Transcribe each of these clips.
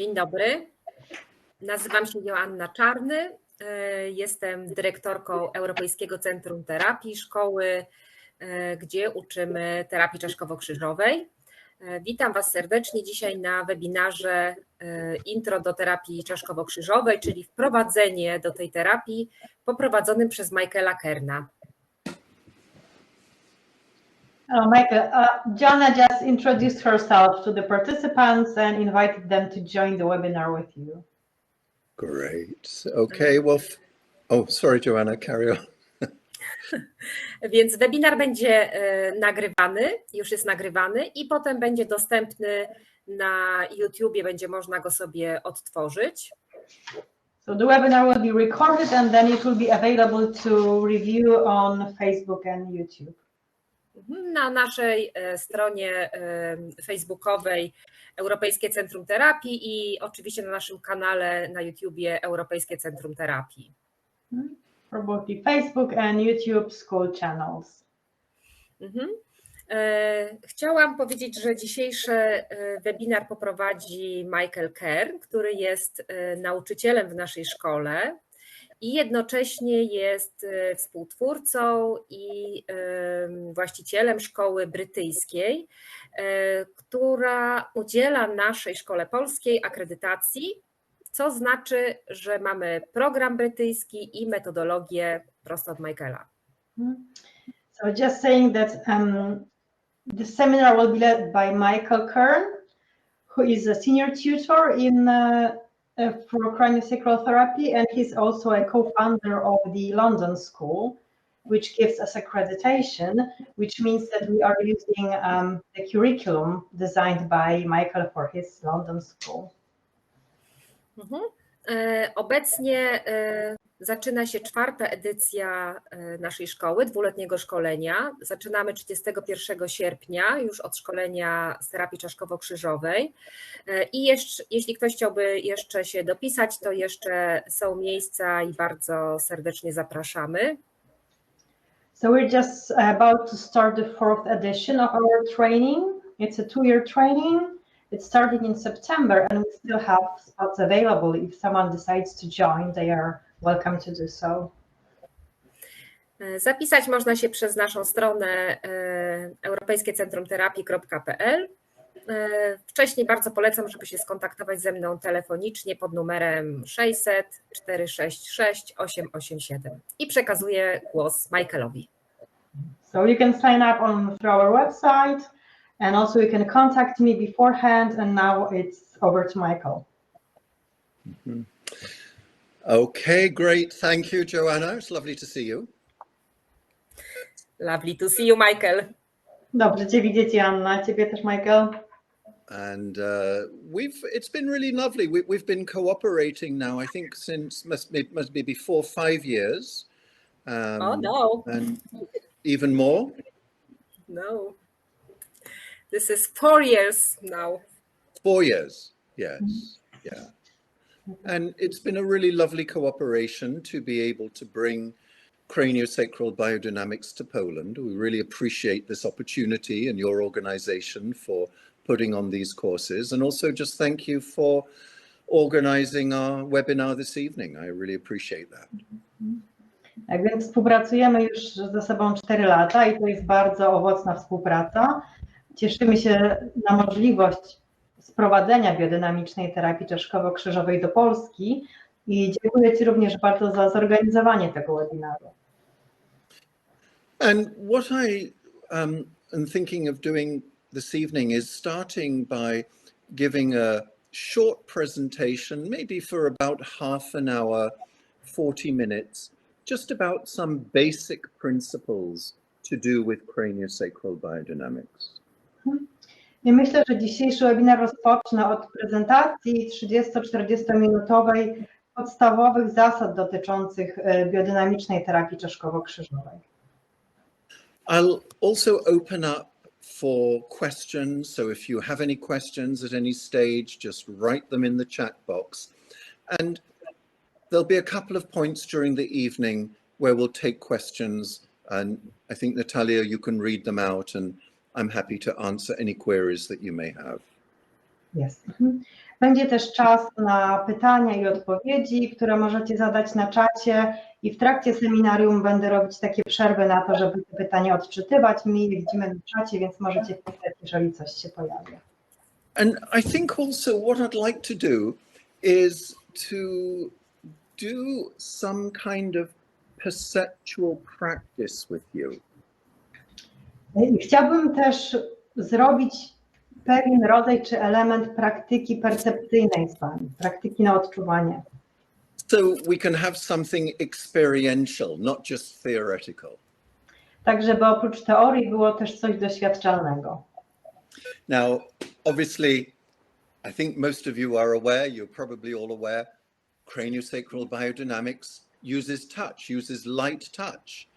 Dzień dobry, nazywam się Joanna Czarny, jestem dyrektorką Europejskiego Centrum Terapii, szkoły, gdzie uczymy terapii Czaszkowo-Krzyżowej. Witam Was serdecznie dzisiaj na webinarze Intro do terapii Czaszkowo-Krzyżowej, czyli wprowadzenie do tej terapii poprowadzonym przez Michaela Kerna. Hello, Michael. Joanna just introduced herself to the participants and invited them to join the webinar with you. Great. Okay, well, sorry, Joanna, carry on. Więc webinar będzie nagrywany, już jest nagrywany i potem będzie dostępny na YouTubie, będzie można go sobie odtworzyć. So the webinar will be recorded and then it will be available to review on Facebook and YouTube. Na naszej stronie facebookowej Europejskie Centrum Terapii i oczywiście na naszym kanale na YouTubie Europejskie Centrum Terapii. For both the Facebook and YouTube school channels. Chciałam powiedzieć, że dzisiejszy webinar poprowadzi Michael Kern, który jest nauczycielem w naszej szkole i jednocześnie jest współtwórcą i właścicielem szkoły brytyjskiej, która udziela naszej szkole polskiej akredytacji, co znaczy, że mamy program brytyjski i metodologię prosto od Michaela. So just saying that the seminar will be led by Michael Kern, who is a senior tutor in for craniosacral therapy, and he's also a co-founder of the London School, which gives us accreditation, which means that we are using the curriculum designed by Michael for his London School. Obecnie zaczyna się 4. edycja naszej szkoły, dwuletniego szkolenia. Zaczynamy 31 sierpnia już od szkolenia z terapii Czaszkowo-Krzyżowej. I jeśli ktoś chciałby jeszcze się dopisać, to jeszcze są miejsca i bardzo serdecznie zapraszamy. So we're just about to start the 4th edition of our training. It's a 2-year training. It started in September and we still have spots available. If someone decides to join, they are welcome to do so. Zapisać można się przez naszą stronę europejskiecentrum-terapii.pl. Wcześniej bardzo polecam, żeby się skontaktować ze mną telefonicznie pod numerem 600 466 887 i przekazuję głos Michaelowi. So you can sign up through our website and also you can contact me beforehand, and now it's over to Michael. Okay, great. Thank you, Joanna. It's lovely to see you. Lovely to see you, Michael. Dobrze Cię widzieć, Joanna. Ciebie też, Michael. And it's been really lovely. We've been cooperating now, I think, since must be before 5 years. Oh no. And even more? No. This is 4 years now. 4 years, yes, yeah. And it's been a really lovely cooperation to be able to bring craniosacral biodynamics to Poland. We really appreciate this opportunity and your organization for putting on these courses. And also just thank you for organizing our webinar this evening. I really appreciate that. Tak więc współpracujemy już ze sobą 4 lata i to jest bardzo owocna współpraca. Cieszymy się na możliwość sprowadzenia biodynamicznej terapii Czaszkowo-Krzyżowej do Polski i dziękuję Ci również bardzo za zorganizowanie tego webinaru. And what I am thinking of doing this evening is starting by giving a short presentation, maybe for about half an hour, 40 minutes, just about some basic principles to do with craniosacral biodynamics. I myślę, że dzisiejszy webinar rozpocznę od prezentacji 30-40 minutowej podstawowych zasad dotyczących biodynamicznej terapii Czaszkowo-Krzyżowej. I'll also open up for questions. So if you have any questions at any stage, just write them in the chat box. And there'll be a couple of points during the evening where we'll take questions. And I think, Natalia, you can read them out and I'm happy to answer any queries that you may have. Jest. Będzie też czas na pytania i odpowiedzi, które możecie zadać na czacie i w trakcie seminarium będę robić takie przerwy na to, żeby te pytania odczytywać. My je widzimy na czacie, więc możecie pisać, jeżeli coś się pojawia. And I think also what I'd like to do is to do some kind of perceptual practice with you. Chciałbym też zrobić pewien rodzaj czy element praktyki percepcyjnej z Wami, praktyki na odczuwanie. So we can have something experiential, not just theoretical. Tak, żeby oprócz teorii było też coś doświadczalnego. Now, obviously, I think most of you are aware, you're probably all aware, craniosacral biodynamics uses touch, uses light touch.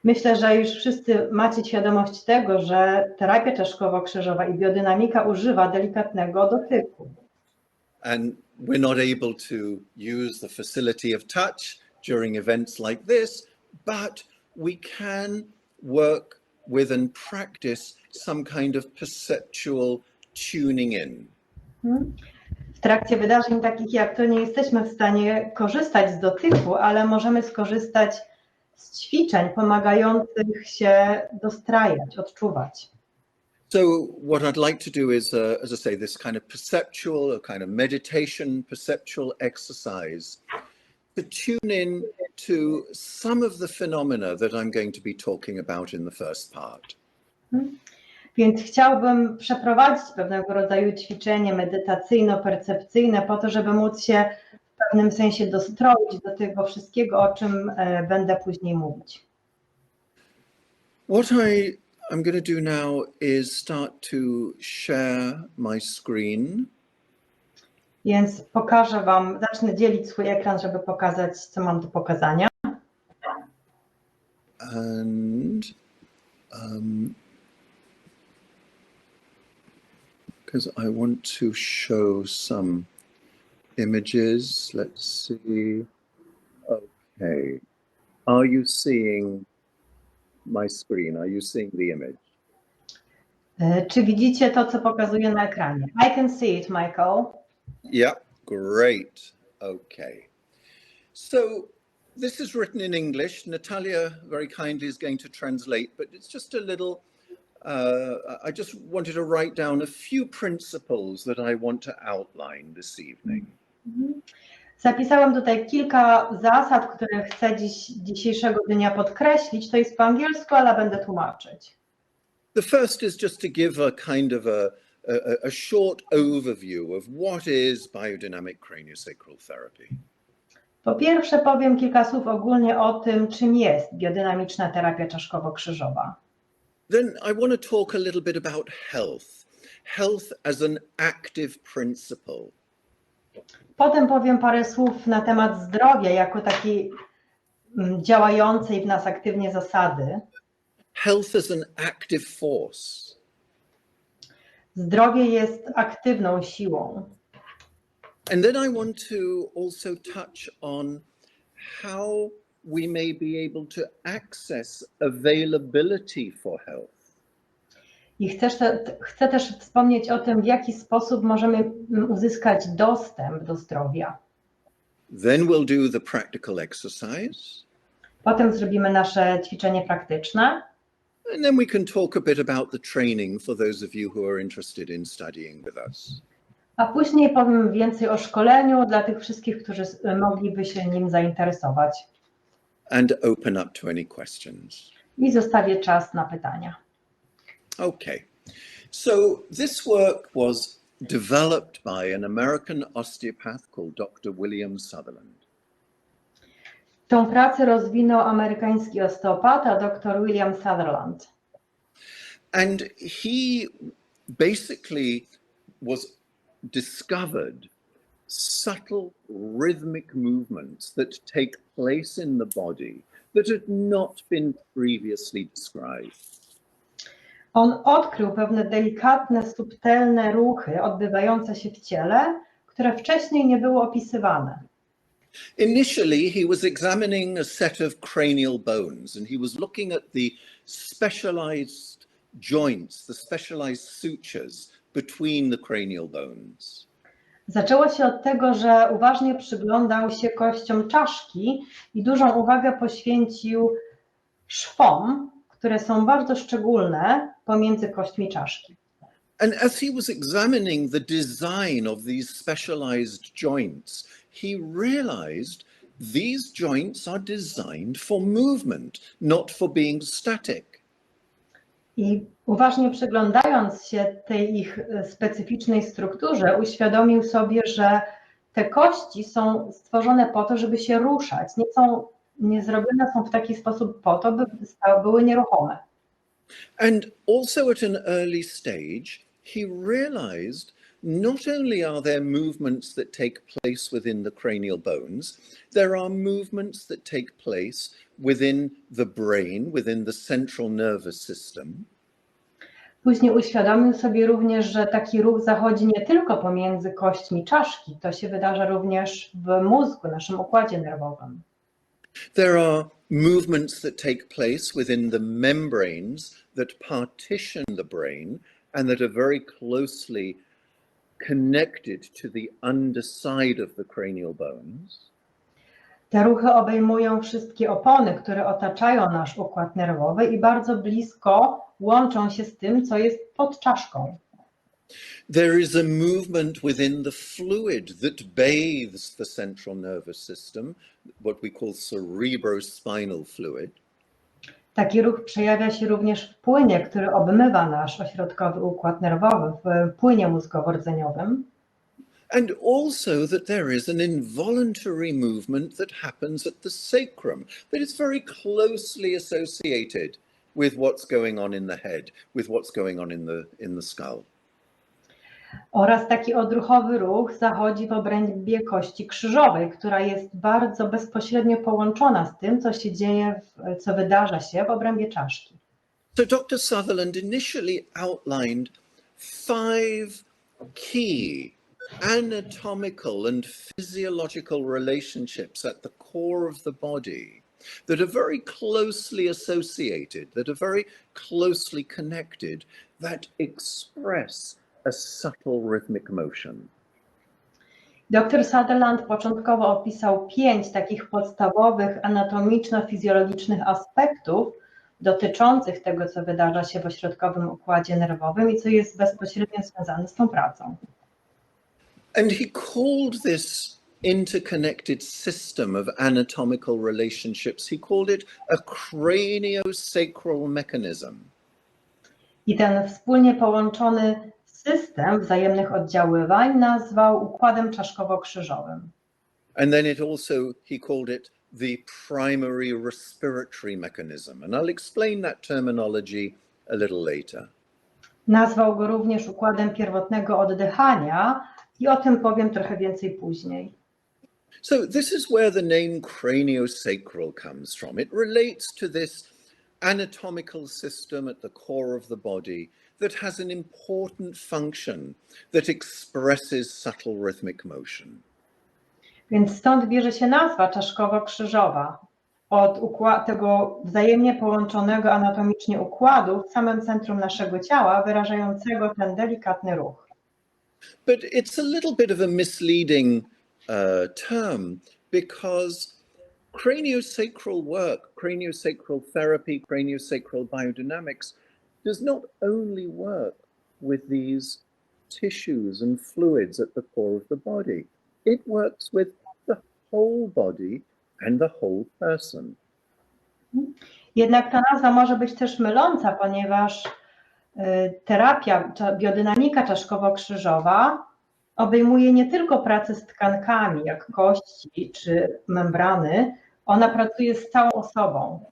Myślę, że już wszyscy macie świadomość tego, że terapia czaszkowo-krzyżowa i biodynamika używa delikatnego dotyku. And we're not able to use the facility of touch during events like this, but we can work with and practice some kind of perceptual tuning in. W trakcie wydarzeń takich jak to nie jesteśmy w stanie korzystać z dotyku, ale możemy skorzystać z ćwiczeń pomagających się dostrajać, odczuwać. So what I'd like to do is, as I say, this kind of perceptual, a kind of meditation, perceptual exercise to tune in to some of the phenomena that I'm going to be talking about in the first part. Więc chciałbym przeprowadzić pewnego rodzaju ćwiczenie medytacyjno-percepcyjne po to, żeby móc się w pewnym sensie dostroić do tego wszystkiego, o czym będę później mówić. What I'm going to do now is start to share my screen. Więc pokażę Wam, zacznę dzielić swój ekran, żeby pokazać, co mam do pokazania. And because I want to show some images. Let's see. Okay. Are you seeing my screen? Are you seeing the image? Czy widzicie to, co pokazuję na ekranie? I can see it, Michael. Yeah, great. Okay. So this is written in English. Natalia very kindly is going to translate, but it's just a little, I just wanted to write down a few principles that I want to outline this evening. Zapisałem tutaj kilka zasad, które chcę dzisiejszego dnia podkreślić. To jest po angielsku, ale będę tłumaczyć. The first is just to give a kind of a short overview of what is biodynamic craniosacral therapy. Po pierwsze powiem kilka słów ogólnie o tym, czym jest biodynamiczna terapia czaszkowo-krzyżowa. Then I want to talk a little bit about health. Health as an active principle. Potem powiem parę słów na temat zdrowia jako takiej działającej w nas aktywnie zasady. Health as an active force. Zdrowie jest aktywną siłą. And then I want to also touch on how we may be able to access availability for health. I chcę też wspomnieć o tym, w jaki sposób możemy uzyskać dostęp do zdrowia. Then we'll do the practical exercise. Potem zrobimy nasze ćwiczenie praktyczne. And then we can talk a bit about the training for those of you who are interested in studying with us. A później powiem więcej o szkoleniu dla tych wszystkich, którzy mogliby się nim zainteresować. And open up to any questions. I zostawię czas na pytania. Okay, so this work was developed by an American osteopath called Dr. William Sutherland. Tą pracę rozwinął amerykański osteopata dr William Sutherland. And he basically discovered subtle rhythmic movements that take place in the body that had not been previously described. On odkrył pewne delikatne, subtelne ruchy odbywające się w ciele, które wcześniej nie były opisywane. Initially, he was examining a set of cranial bones, and he was looking at the specialized joints, the specialized sutures between the cranial bones. Zaczęło się od tego, że uważnie przyglądał się kościom czaszki i dużą uwagę poświęcił szwom, które są bardzo szczególne pomiędzy kośćmi czaszki. And as he was examining the design of these specialized joints, he realized these joints are designed for movement, not for being static. I uważnie przyglądając się tej ich specyficznej strukturze, uświadomił sobie, że te kości są stworzone po to, żeby się ruszać. Nie zrobione są w taki sposób po to, by były nieruchome. And also at an early stage, he realized not only are there movements that take place within the cranial bones, there are movements that take place within the brain, within the central nervous system. Później uświadomił sobie również, że taki ruch zachodzi nie tylko pomiędzy kośćmi czaszki, to się wydarza również w mózgu, naszym układzie nerwowym. There are movements that take place within the membranes that partition the brain and that are very closely connected to the underside of the cranial bones. Te ruchy obejmują wszystkie opony, które otaczają nasz układ nerwowy i bardzo blisko łączą się z tym, co jest pod czaszką. There is a movement within the fluid that bathes the central nervous system, what we call cerebrospinal fluid. Taki ruch przejawia się również w płynie, który obmywa nasz ośrodkowy układ nerwowy, w płynie mózgowo-rdzeniowym. And also that there is an involuntary movement that happens at the sacrum, that is very closely associated with what's going on in the head, with what's going on in the skull. Oraz taki odruchowy ruch zachodzi w obrębie kości krzyżowej, która jest bardzo bezpośrednio połączona z tym, co się dzieje, co wydarza się w obrębie czaszki. So Dr. Sutherland initially outlined 5 key anatomical and physiological relationships at the core of the body that are very closely associated, that are very closely connected, that express a subtle rhythmic motion. Dr Sutherland początkowo opisał 5 takich podstawowych anatomiczno-fizjologicznych aspektów dotyczących tego, co wydarza się w ośrodkowym układzie nerwowym i co jest bezpośrednio związane z tą pracą. And he called this interconnected system of anatomical relationships, he called it a craniosacral mechanism. I ten wspólnie połączony system wzajemnych oddziaływań nazwał układem czaszkowo-krzyżowym. And then he called it the primary respiratory mechanism. And I'll explain that terminology a little later. Nazwał go również układem pierwotnego oddychania i o tym powiem trochę więcej później. So this is where the name craniosacral comes from. It relates to this anatomical system at the core of the body that has an important function that expresses subtle rhythmic motion. Więc stąd bierze się nazwa czaszkowo-krzyżowa, od tego wzajemnie połączonego anatomicznie układu w samym centrum naszego ciała, wyrażającego ten delikatny ruch. But it's a little bit of a misleading term because craniosacral work, craniosacral therapy, craniosacral biodynamics does not only work with these tissues and fluids at the core of the body. It works with the whole body and the whole person. Jednak ta nazwa może być też myląca, ponieważ terapia, biodynamika czaszkowo-krzyżowa obejmuje nie tylko pracę z tkankami, jak kości czy membrany, ona pracuje z całą osobą.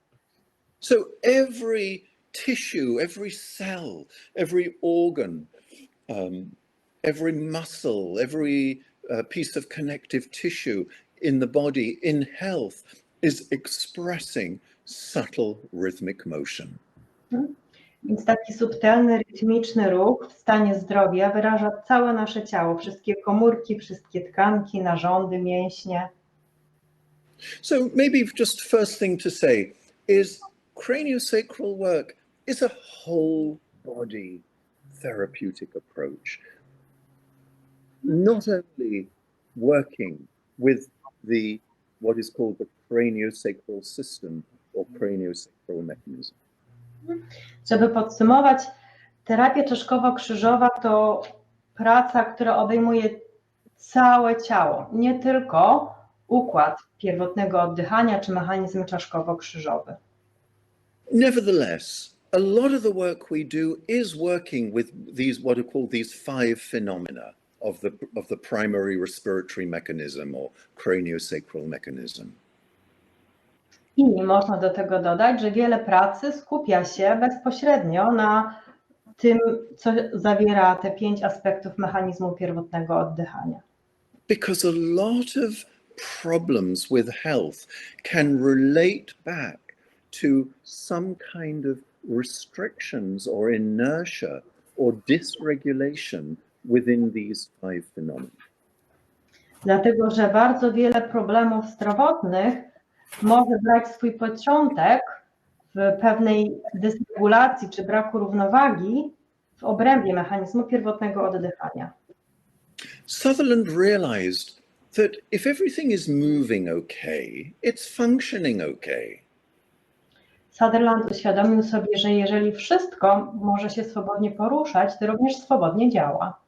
So every tissue, every cell, every organ, every muscle, every piece of connective tissue in the body, in health, is expressing subtle rhythmic motion. Więc taki subtelny, rytmiczny ruch w stanie zdrowia wyraża całe nasze ciało, wszystkie komórki, wszystkie tkanki, narządy, mięśnie. So maybe just first thing to say is craniosacral work is a whole body therapeutic approach, not only working with what is called the craniosacral system or craniosacral mechanism. Żeby podsumować, terapia czaszkowo-krzyżowa to praca, która obejmuje całe ciało, nie tylko układ pierwotnego oddychania czy mechanizm czaszkowo-krzyżowy. Nevertheless, a lot of the work we do is working with these, what are called these 5 phenomena of the primary respiratory mechanism or craniosacral mechanism. I można do tego dodać, że wiele pracy skupia się bezpośrednio na tym, co zawiera te 5 aspektów mechanizmu pierwotnego oddychania. Because a lot of problems with health can relate back to some kind of restrictions or inertia or dysregulation within these 5 phenomena. Dlatego, że bardzo wiele problemów zdrowotnych może brać swój początek w pewnej dysregulacji czy braku równowagi w obrębie mechanizmu pierwotnego oddychania. Sutherland realized that if everything is moving okay, it's functioning okay. Sutherland uświadomił sobie, że jeżeli wszystko może się swobodnie poruszać, to również swobodnie działa.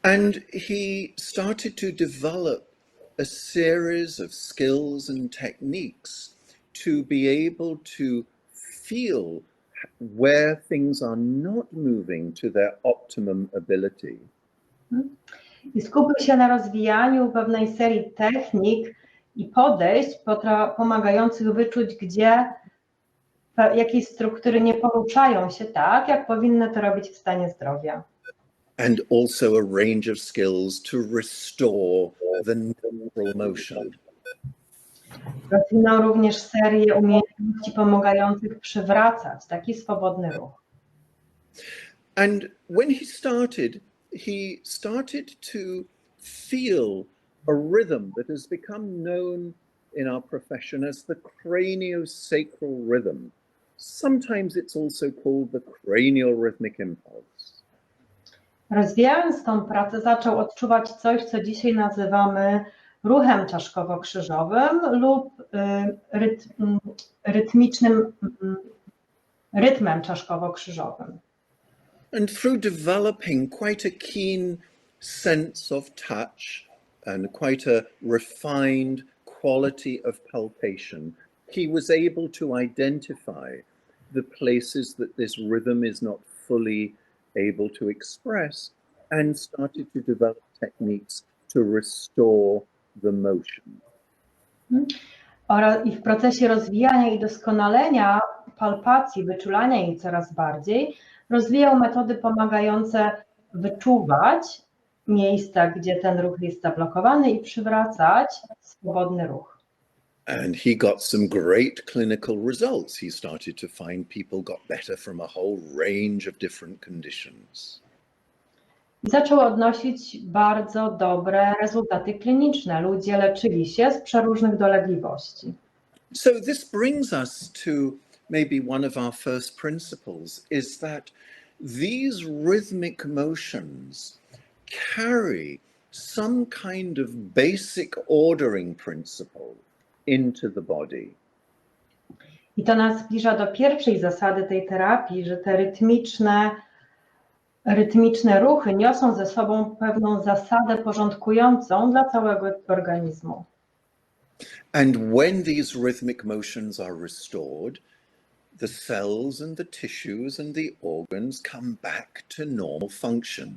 And he started to develop a series of skills and techniques to be able to feel where things are not moving to their optimum ability. I skupił się na rozwijaniu pewnej serii technik i podejść pomagających wyczuć, gdzie jakieś struktury nie poruszają się tak, jak powinny to robić w stanie zdrowia. And also a range of skills to restore the natural motion. Rozwinął również serię umiejętności pomagających przywracać taki swobodny ruch. And when he started to feel a rhythm that has become known in our profession as the craniosacral rhythm. Sometimes it's also called the cranial rhythmic impulse. Rozwijając tą pracę, zaczął odczuwać coś, co dzisiaj nazywamy ruchem czaszkowo-krzyżowym lub rytmem czaszkowo-krzyżowym. And through developing quite a keen sense of touch and quite a refined quality of palpation, he was able to identify the places that this rhythm is not fully able to express and started to develop techniques to restore the motion. I w procesie rozwijania i doskonalenia palpacji, wyczulania jej coraz bardziej, rozwijał metody pomagające wyczuwać miejsca, gdzie ten ruch jest zablokowany i przywracać swobodny ruch. And he got some great clinical results. He started to find people got better from a whole range of different conditions. I zaczął odnosić bardzo dobre rezultaty kliniczne. Ludzie leczyli się z przeróżnych dolegliwości. So this brings us to maybe one of our first principles is that these rhythmic motions carry some kind of basic ordering principle into the body. I to nas zbliża do pierwszej zasady tej terapii, że te rytmiczne ruchy niosą ze sobą pewną zasadę porządkującą dla całego organizmu. And when these rhythmic motions are restored, the cells and the tissues and the organs come back to normal function.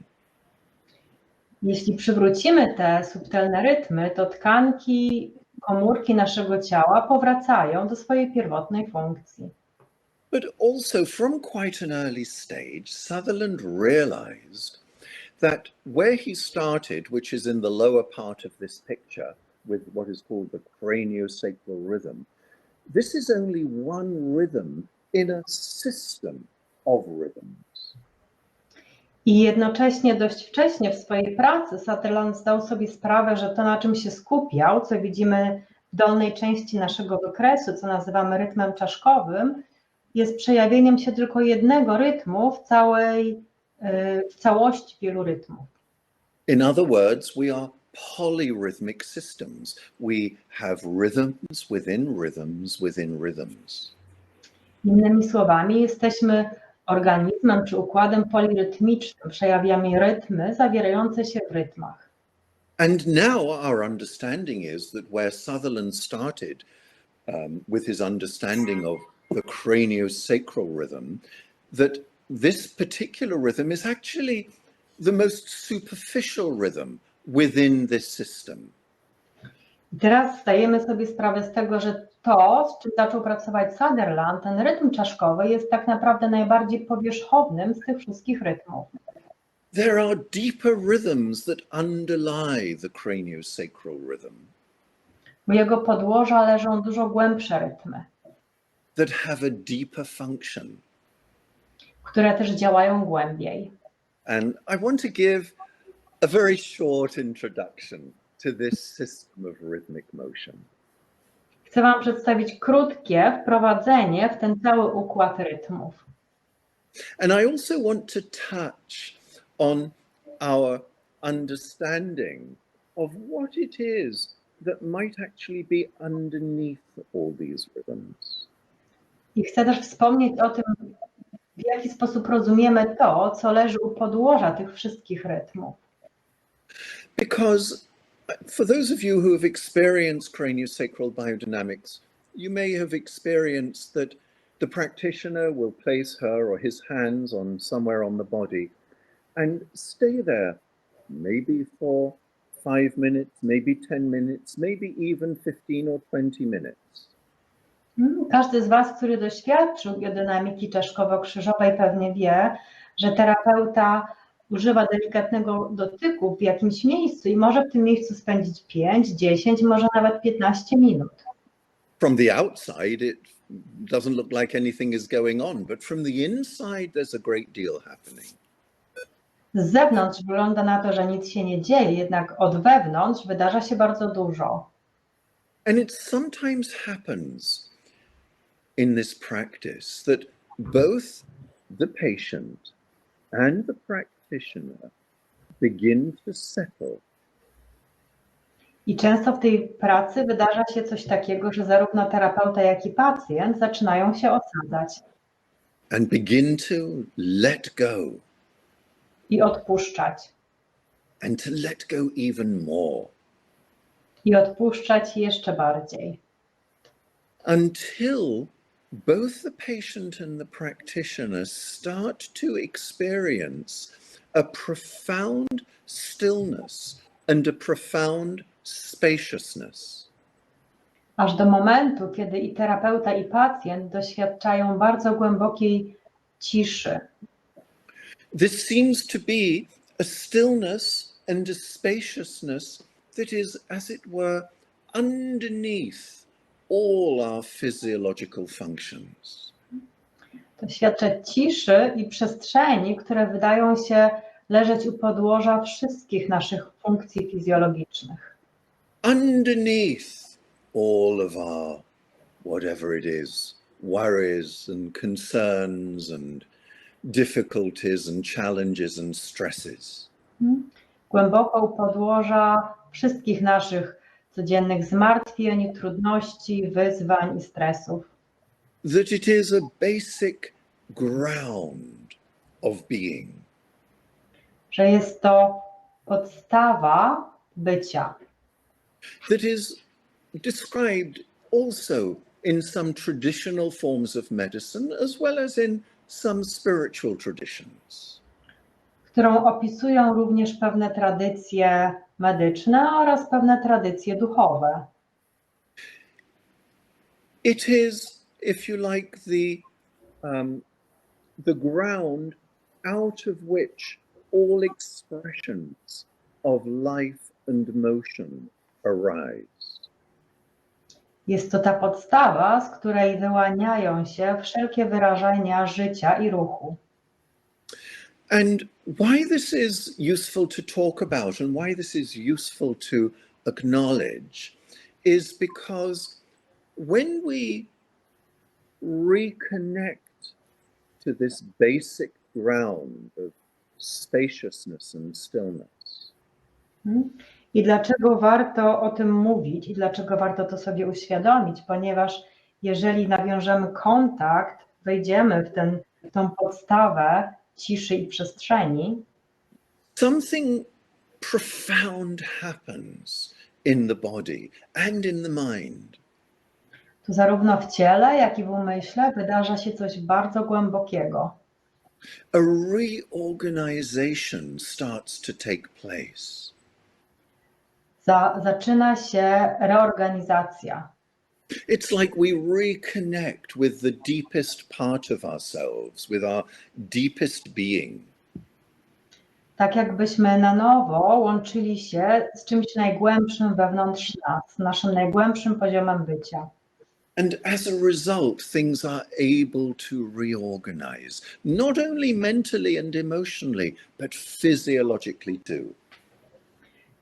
Jeśli przywrócimy te subtelne rytmy, to tkanki, komórki naszego ciała powracają do swojej pierwotnej funkcji. But also from quite an early stage, Sutherland realized that where he started, which is in the lower part of this picture with what is called the craniosacral rhythm, this is only one rhythm in a system of rhythms. I jednocześnie dość wcześnie w swojej pracy Sutherland zdał sobie sprawę, że to, na czym się skupiał, co widzimy w dolnej części naszego wykresu, co nazywamy rytmem czaszkowym, jest przejawieniem się tylko jednego rytmu w całości wielu rytmów. In other words, we are polyrhythmic systems. We have rhythms within rhythms within rhythms. Innymi słowami, jesteśmy organizmem czy układem polirytmicznym, przejawiamy rytmy zawierające się w rytmach. And now our understanding is that where Sutherland started with his understanding of the craniosacral rhythm, that this particular rhythm is actually the most superficial rhythm within this system. I teraz zdajemy sobie sprawę z tego, że to, z czym zaczął pracować Sutherland, ten rytm czaszkowy, jest tak naprawdę najbardziej powierzchownym z tych wszystkich rytmów. There are deeper rhythms that underlie the craniosacral rhythm. U jego podłoża leżą dużo głębsze rytmy, that have a deeper function. które też działają głębiej. And I want to give a very short introduction to this system of rhythmic motion. Chcę Wam przedstawić krótkie wprowadzenie w ten cały układ rytmów. And I also want to touch on our understanding of what it is that might actually be underneath all these rhythms. I chcę też wspomnieć o tym, w jaki sposób rozumiemy to, co leży u podłoża tych wszystkich rytmów. Because for those of you who have experienced craniosacral biodynamics, you may have experienced that the practitioner will place her or his hands on somewhere on the body and stay there, maybe for 5 minutes, maybe 10 minutes, maybe even 15 or 20 minutes. Każdy z Was, który doświadczył biodynamiki Czaszkowo-Krzyżowej, pewnie wie, że terapeuta używa delikatnego dotyku w jakimś miejscu i może w tym miejscu spędzić 5, 10, może nawet 15 minut. From the outside, it doesn't look like anything is going on, but from the inside, there's a great deal happening. Z zewnątrz wygląda na to, że nic się nie dzieje, jednak od wewnątrz wydarza się bardzo dużo. And it sometimes happens in this practice that both the patient and the practitioner begin to settle. I często w tej pracy wydarza się coś takiego, że zarówno terapeuta, jak i pacjent zaczynają się osadzać. And begin to let go. I odpuszczać. And to let go even more. I odpuszczać jeszcze bardziej. Until both the patient and the practitioner start to experience a profound stillness and a profound spaciousness. Aż do momentu, kiedy i terapeuta, i pacjent doświadczają bardzo głębokiej ciszy. This seems to be a stillness and a spaciousness that is, as it were, underneath all our physiological functions. Doświadczać ciszy i przestrzeni, które wydają się leżeć u podłoża wszystkich naszych funkcji fizjologicznych. Underneath all of our, whatever it is, worries and concerns and difficulties and challenges and stresses. Głęboko u podłoża wszystkich naszych codziennych zmartwień, trudności, wyzwań i stresów. That it is a basic ground of being. Że jest to podstawa bycia. That is described also in some traditional forms of medicine as well as in some spiritual traditions. Którą opisują również pewne tradycje medyczne oraz pewne tradycje duchowe. It is, if you like, the ground out of which all expressions of life and motion arise. Jest to ta podstawa, z której wyłaniają się wszelkie wyrażenia życia i ruchu. And why this is useful to talk about and why this is useful to acknowledge is because when we reconnect to this basic ground of spaciousness and stillness. I dlaczego warto o tym mówić i dlaczego warto to sobie uświadomić? Ponieważ jeżeli nawiążemy kontakt, wejdziemy w tą podstawę ciszy i przestrzeni, something profound happens in the body and in the mind. to zarówno w ciele, jak i w umyśle wydarza się coś bardzo głębokiego. A reorganization starts to take place. Zaczyna się reorganizacja. It's like we reconnect with the deepest part of ourselves, with our deepest being. Tak jakbyśmy na nowo łączyli się z czymś najgłębszym wewnątrz nas, naszym najgłębszym poziomem bycia. And as a result, things are able to reorganize, not only mentally and emotionally, but physiologically too.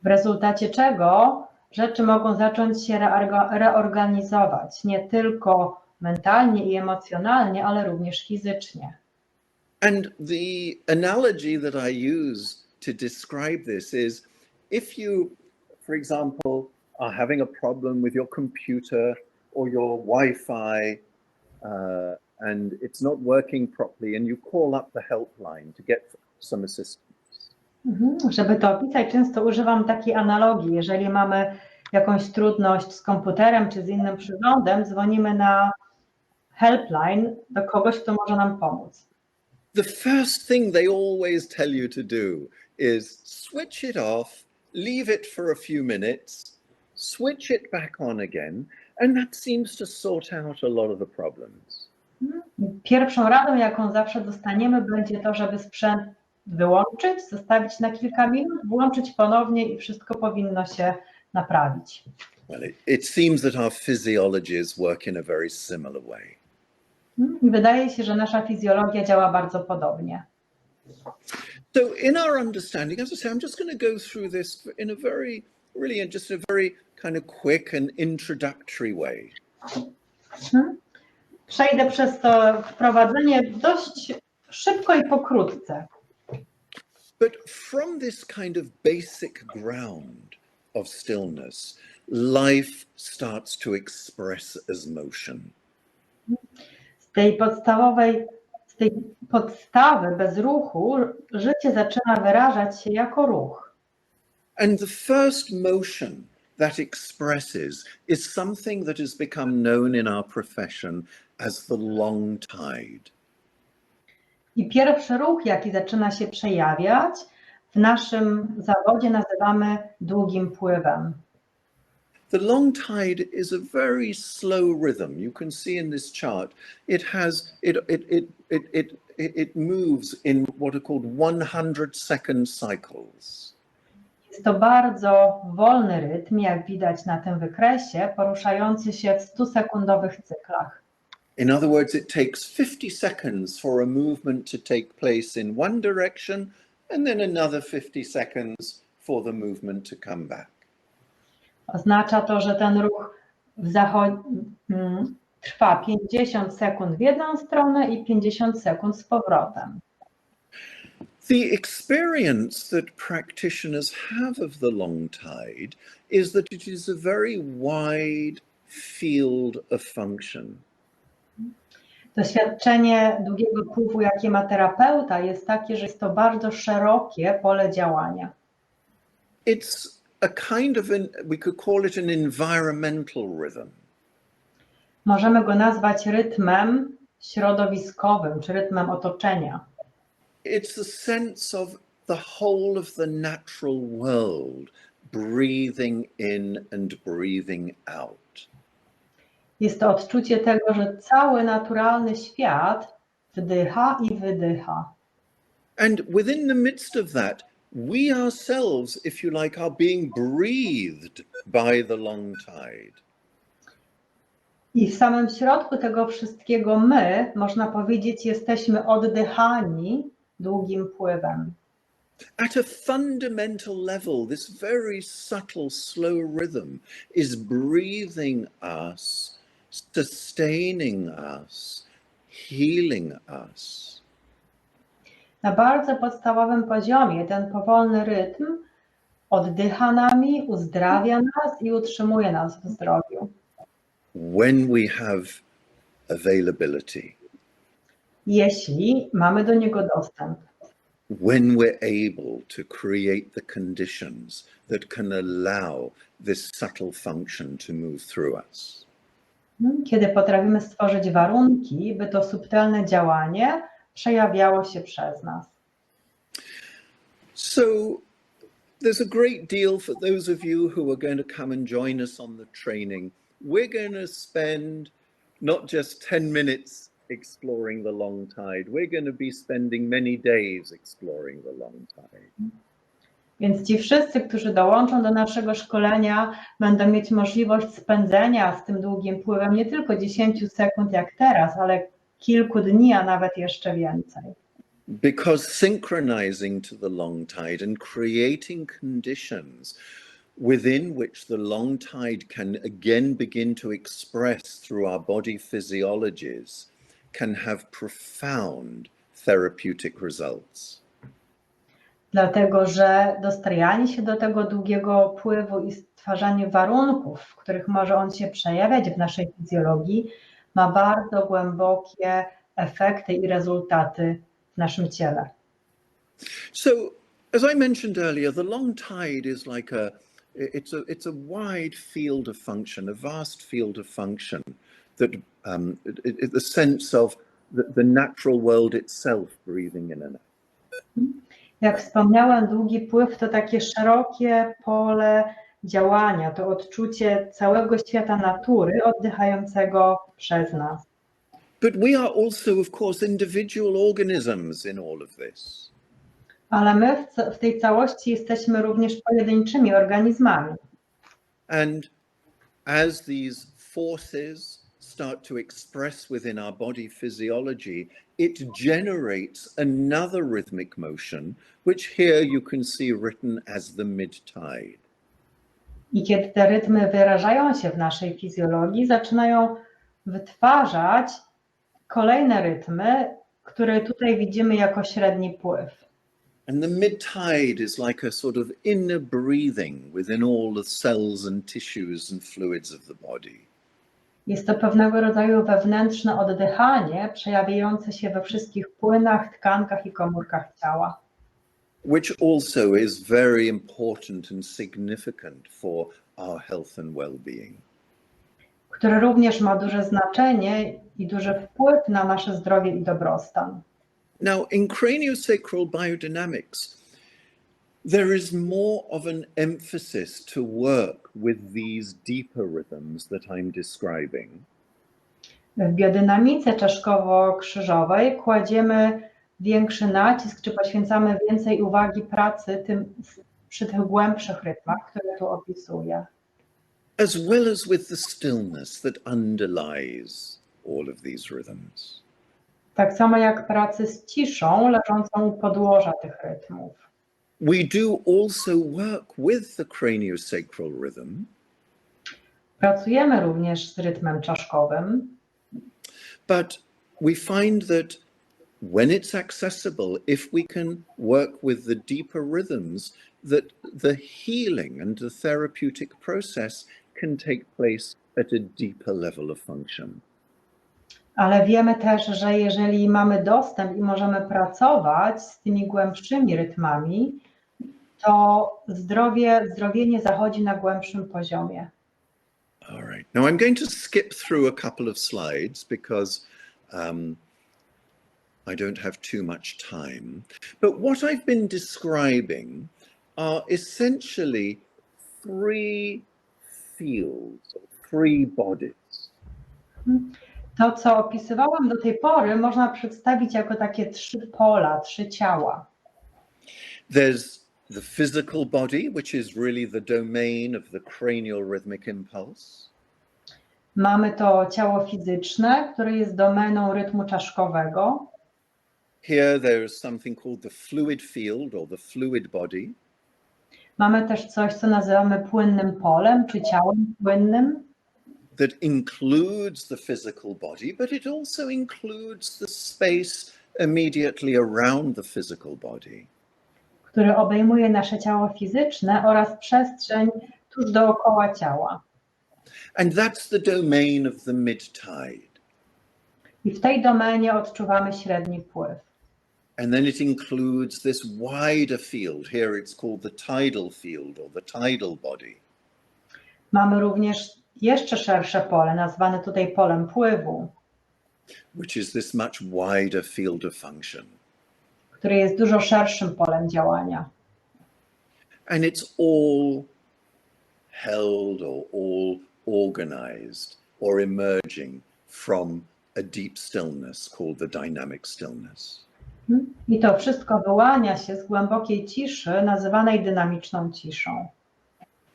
W rezultacie czego rzeczy mogą zacząć się reorganizować, nie tylko mentalnie i emocjonalnie, ale również fizycznie. And the analogy that I use to describe this is if you, for example, are having a problem with your computer or your Wi-Fi and it's not working properly and you call up the helpline to get some assistance. Żeby to opisać, często używam takiej analogii. Jeżeli mamy jakąś trudność z komputerem czy z innym przyrządem, dzwonimy na helpline do kogoś, kto może nam pomóc. The first thing they always tell you to do is switch it off, leave it for a few minutes, switch it back on again, and that seems to sort out a lot of the problems. Pierwszą radą, jaką zawsze dostaniemy, będzie to, żeby sprzęt wyłączyć, zostawić na kilka minut, włączyć ponownie i wszystko powinno się naprawić. Well, it seems that our physiologies work in a very similar way. I wydaje się, że nasza fizjologia działa bardzo podobnie. So in our understanding, as I say, I'm just going to go through this in a very, really just a very kind of quick and introductory way. Przejdę przez to wprowadzenie dość szybko i pokrótce. But from this kind of basic ground of stillness, life starts to express as motion. Z tej podstawy bez ruchu życie zaczyna wyrażać się jako ruch. And the first motion that expresses is something that has become known in our profession as the long tide. I pierwszy ruch, jaki zaczyna się przejawiać, w naszym zawodzie nazywamy długim pływem. The long tide is a very slow rhythm. You can see in this chart, it moves in what are called 100-second cycles. Jest to bardzo wolny rytm, jak widać na tym wykresie, poruszający się w 100-sekundowych cyklach. In other words, it takes 50 seconds for a movement to take place in one direction and then another 50 seconds for the movement to come back. Oznacza to, że ten ruch trwa 50 sekund w jedną stronę i 50 sekund z powrotem. The experience that practitioners have of the long tide is that it is a very wide field of function. Doświadczenie długiego pływu, jakie ma terapeuta, jest takie, że jest to bardzo szerokie pole działania. It's a kind of we could call it an environmental rhythm. Możemy go nazwać rytmem środowiskowym, czy rytmem otoczenia. It's the sense of the whole of the natural world breathing in and breathing out. Jest to odczucie tego, że cały naturalny świat wdycha i wydycha. And within the midst of that, we ourselves, if you like, are being breathed by the long tide. I w samym środku tego wszystkiego my, można powiedzieć, jesteśmy oddychani długim pływem. At a fundamental level, this very subtle, slow rhythm is breathing us sustaining us, healing us. Na bardzo podstawowym poziomie ten powolny rytm oddycha nami, uzdrawia nas i utrzymuje nas w zdrowiu. When we have availability. Jeśli mamy do niego dostęp. When we're able to create the conditions that can allow this subtle function to move through us. Kiedy potrafimy stworzyć warunki, by to subtelne działanie przejawiało się przez nas. So there's a great deal for those of you who are going to come and join us on the training. We're going to spend not just 10 minutes exploring the long tide. We're going to be spending many days exploring the long tide. Więc ci wszyscy, którzy dołączą do naszego szkolenia, będą mieć możliwość spędzenia z tym długim pływem nie tylko 10 sekund jak teraz, ale kilku dni, a nawet jeszcze więcej. Because synchronizing to the long tide and creating conditions within which the long tide can again begin to express through our body physiologies can have profound therapeutic results. Dlatego, że dostrajanie się do tego długiego pływu i stwarzanie warunków, w których może on się przejawiać w naszej fizjologii, ma bardzo głębokie efekty i rezultaty w naszym ciele. So, as I mentioned earlier, the long tide is like it's a wide field of function, a vast field of function that the sense of the natural world itself breathing in and out. Jak wspomniałam, długi pływ to takie szerokie pole działania, to odczucie całego świata natury oddychającego przez nas. But we are also, of course, individual organisms in all of this. Ale my w tej całości jesteśmy również pojedynczymi organizmami. And as these forces start to express within our body physiology, it generates another rhythmic motion, which here you can see written as the mid-tide. I kiedy te rytmy wyrażają się w naszej fizjologii, zaczynają wytwarzać kolejne rytmy, które tutaj widzimy jako średni pływ. And the mid-tide is like a sort of inner breathing within all the cells and tissues and fluids of the body. Jest to pewnego rodzaju wewnętrzne oddychanie, przejawiające się we wszystkich płynach, tkankach i komórkach ciała. Which also is very important and significant for our health and well-being. Które również ma duże znaczenie i duży wpływ na nasze zdrowie i dobrostan. Now, in craniosacral biodynamics, there is more of an emphasis to work with these deeper rhythms that I'm describing. W biodynamice Czaszkowo-Krzyżowej kładziemy większy nacisk, czy poświęcamy więcej uwagi pracy przy tych głębszych rytmach, które tu opisuję. As well as with the stillness that underlies all of these rhythms. Tak samo jak pracy z ciszą leżącą u podłoża tych rytmów. We do also work with the craniosacral rhythm. Pracujemy również z rytmem czaszkowym. But we find that when it's accessible, if we can work with the deeper rhythms, that the healing and the therapeutic process can take place at a deeper level of function. Ale wiemy też, że jeżeli mamy dostęp i możemy pracować z tymi głębszymi rytmami, to zdrowienie zachodzi na głębszym poziomie. All right. Now I'm going to skip through a couple of slides because I don't have too much time. But what I've been describing are essentially three fields, three bodies. To, co opisywałam do tej pory, można przedstawić jako takie 3 pola, 3 ciała. There's the physical body, which is really the domain of the cranial rhythmic impulse. Mamy to ciało fizyczne, które jest domeną rytmu czaszkowego. Here there is something called the fluid field or the fluid body. Mamy też coś, co nazywamy płynnym polem, czy ciałem płynnym. that includes the physical body, but it also includes the space immediately around the physical body. Który obejmuje nasze ciało fizyczne oraz przestrzeń tuż dookoła ciała. And that's the domain of the mid-tide. I w tej domenie odczuwamy średni wpływ. And then it includes this wider field. Here it's called the tidal field or the tidal body. Mamy również jeszcze szersze pole, nazwane tutaj polem pływu, Which is this much wider field of function. które jest dużo szerszym polem działania. And it's all held or all organized or emerging from a deep stillness called the dynamic stillness. I to wszystko wyłania się z głębokiej ciszy, nazywanej dynamiczną ciszą.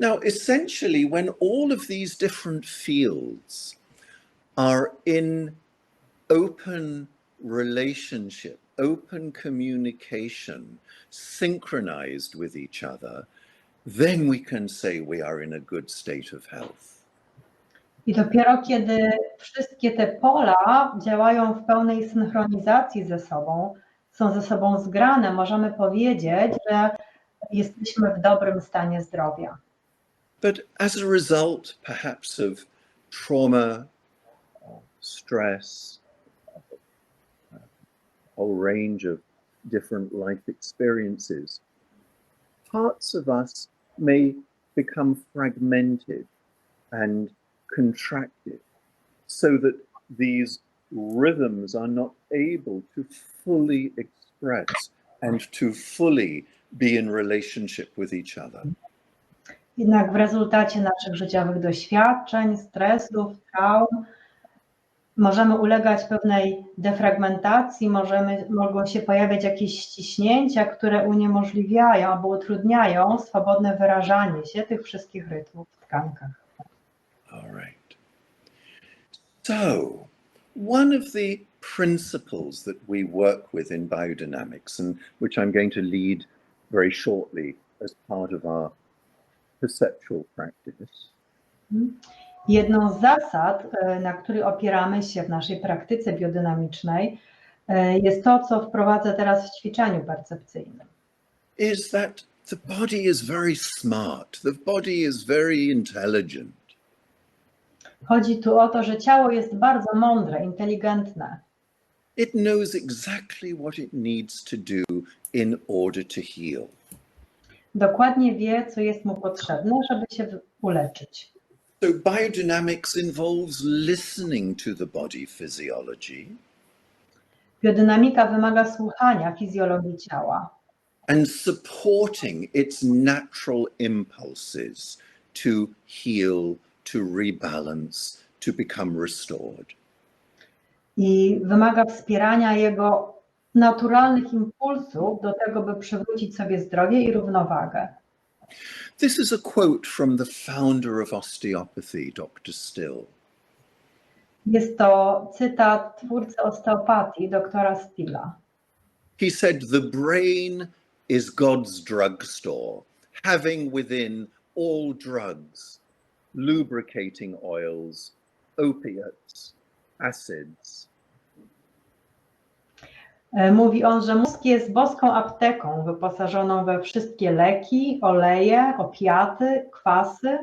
Now, essentially, when all of these different fields are in open relationship, open communication, synchronized with each other, then we can say we are in a good state of health. I dopiero kiedy wszystkie te pola działają w pełnej synchronizacji ze sobą, są ze sobą zgrane, możemy powiedzieć, że jesteśmy w dobrym stanie zdrowia. But as a result, perhaps of trauma, stress, a whole range of different life experiences, parts of us may become fragmented and contracted so that these rhythms are not able to fully express and to fully be in relationship with each other. Jednak w rezultacie naszych życiowych doświadczeń, stresów, traum możemy ulegać pewnej defragmentacji, mogą się pojawiać jakieś ściśnięcia, które uniemożliwiają albo utrudniają swobodne wyrażanie się tych wszystkich rytmów w tkankach. All right. So, one of the principles that we work with in biodynamics, and which I'm going to lead very shortly as part of our perceptual practice. Jedną z zasad, na której opieramy się w naszej praktyce biodynamicznej, jest to, co wprowadzę teraz w ćwiczeniu percepcyjnym. Is that the body is very smart, the body is very intelligent. Chodzi tu o to, że ciało jest bardzo mądre, inteligentne. It knows exactly what it needs to do in order to heal. Dokładnie wie, co jest mu potrzebne, żeby się uleczyć. So biodynamics involves listening to the body physiology. Biodynamika wymaga słuchania fizjologii ciała And supporting its natural impulses to heal, to rebalance, to become restored. i wymaga wspierania jego naturalnych impulsów do tego, by przywrócić sobie zdrowie i równowagę. This is a quote from the founder of osteopathy, Dr. Still. Jest to cytat twórcy osteopatii, doktora Stilla. He said, "The brain is God's drugstore, having within all drugs, lubricating oils, opiates, acids." Mówi on, że mózg jest boską apteką wyposażoną we wszystkie leki, oleje, opiaty, kwasy.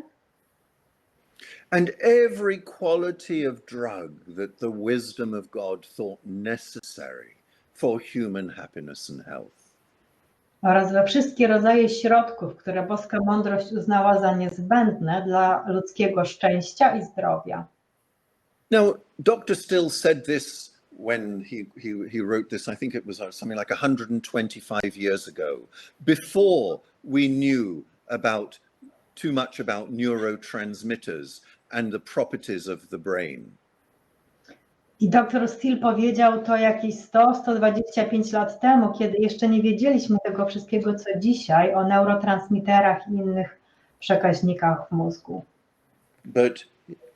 And every quality of drug that the wisdom of God thought necessary for human happiness and health. Oraz we wszystkie rodzaje środków, które boska mądrość uznała za niezbędne dla ludzkiego szczęścia i zdrowia. Now, Dr. Still said this when he wrote this, I think it was something like 125 years ago, before we knew about too much about neurotransmitters and the properties of the brain. I dr Still powiedział to jakieś 100-125 lat temu, kiedy jeszcze nie wiedzieliśmy tego wszystkiego, co dzisiaj o neurotransmiterach i innych przekaźnikach w mózgu. But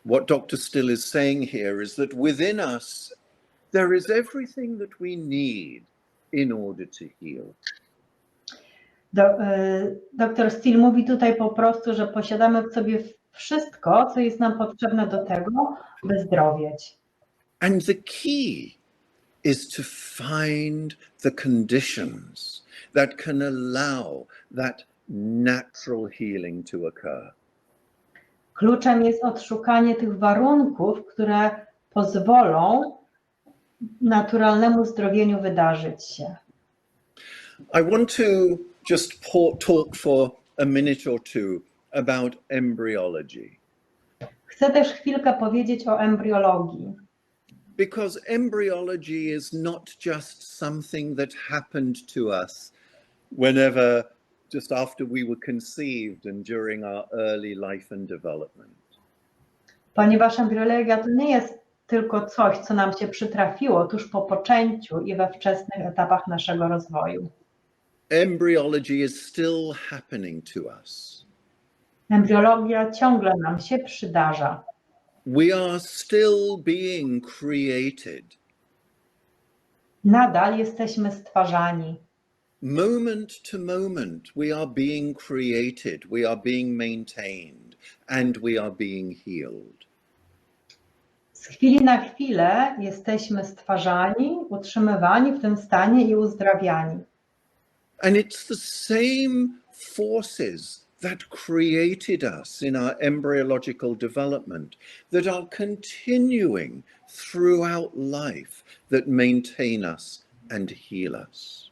what Dr. Still is saying here is that within us there is everything that we need in order to heal. Dr Still mówi tutaj po prostu, że posiadamy w sobie wszystko, co jest nam potrzebne do tego, by zdrowieć. And the key is to find the conditions that can allow that natural healing to occur. Kluczem jest odszukanie tych warunków, które pozwolą naturalnemu zdrowieniu wydarzyć się. I want to just talk for a minute or two about embryology. Chcę też chwilkę powiedzieć o embriologii. Because embryology is not just something that happened to us whenever, just after we were conceived and during our early life and development. Ponieważ embriologia to nie jest tylko coś, co nam się przytrafiło tuż po poczęciu i we wczesnych etapach naszego rozwoju. Embryology is still happening to us. Embriologia ciągle nam się przydarza. We are still being created. Nadal jesteśmy stwarzani. Moment to moment, we are being created, we are being maintained, and we are being healed. Z chwili na chwilę jesteśmy stwarzani, utrzymywani w tym stanie i uzdrawiani. And it's the same forces that created us in our embryological development that are continuing throughout life that maintain us and heal us.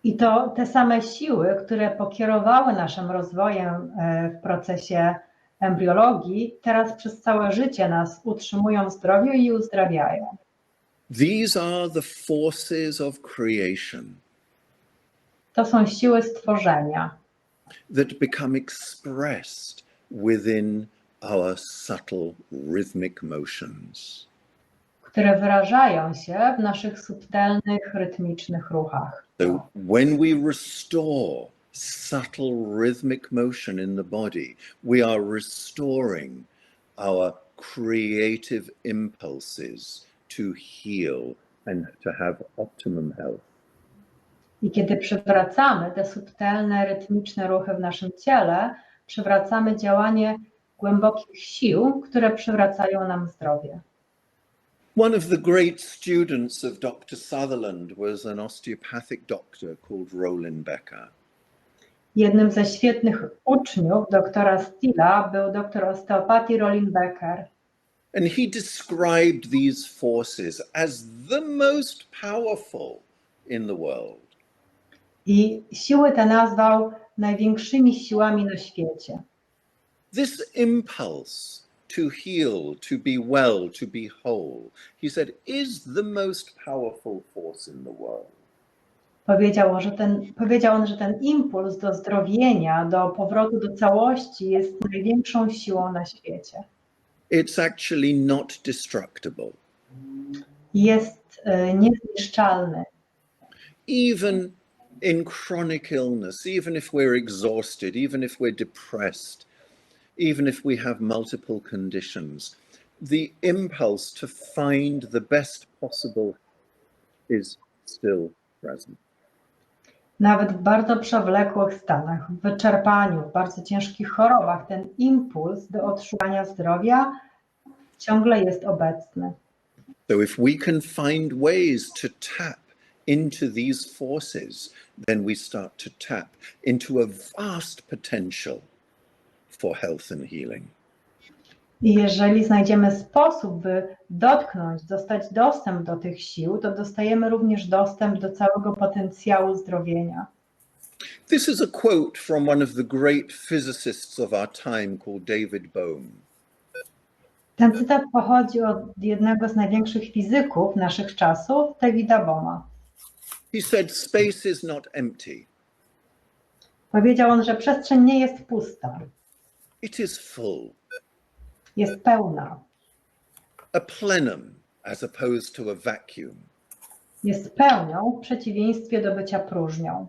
I to te same siły, które pokierowały naszym rozwojem w procesie embriologii, teraz przez całe życie nas utrzymują w zdrowiu i uzdrawiają. These are the forces of creation To są siły stworzenia, that become expressed within our subtle rhythmic motions. które wyrażają się w naszych subtelnych, rytmicznych ruchach. So when we restore subtle rhythmic motion in the body, we are restoring our creative impulses to heal and to have optimum health. I kiedy przywracamy te subtelne, rytmiczne ruchy w naszym ciele, przywracamy działanie głębokich sił, które przywracają nam zdrowie. One of the great students of Dr. Sutherland was an osteopathic doctor called Roland Becker. Jednym ze świetnych uczniów doktora Steela był doktor osteopatii Roland Becker. And he described these forces as the most powerful in the world. I siły te nazwał największymi siłami na świecie. This impulse to heal, to be well, to be whole, he said, is the most powerful force in the world. Powiedział on, że ten impuls do zdrowienia, do powrotu do całości jest największą siłą na świecie. It's actually not destructible. Jest niezniszczalny. Even in chronic illness, even if we're exhausted, even if we're depressed, even if we have multiple conditions, the impulse to find the best possible is still present. Nawet w bardzo przewlekłych stanach, w wyczerpaniu, w bardzo ciężkich chorobach, ten impuls do odszukania zdrowia ciągle jest obecny. So if we can find ways to tap into these forces, then we start to tap into a vast potential for health and healing. I jeżeli znajdziemy sposób, by dotknąć, dostać dostęp do tych sił, to dostajemy również dostęp do całego potencjału zdrowienia. This is a quote from one of the great physicists of our time called David Bohm. Ten cytat pochodzi od jednego z największych fizyków naszych czasów, Davida Bohma. He said, space is not empty. Powiedział on, że przestrzeń nie jest pusta, It is full. jest pełna. A plenum as opposed to a vacuum. Jest pełnią w przeciwieństwie do bycia próżnią.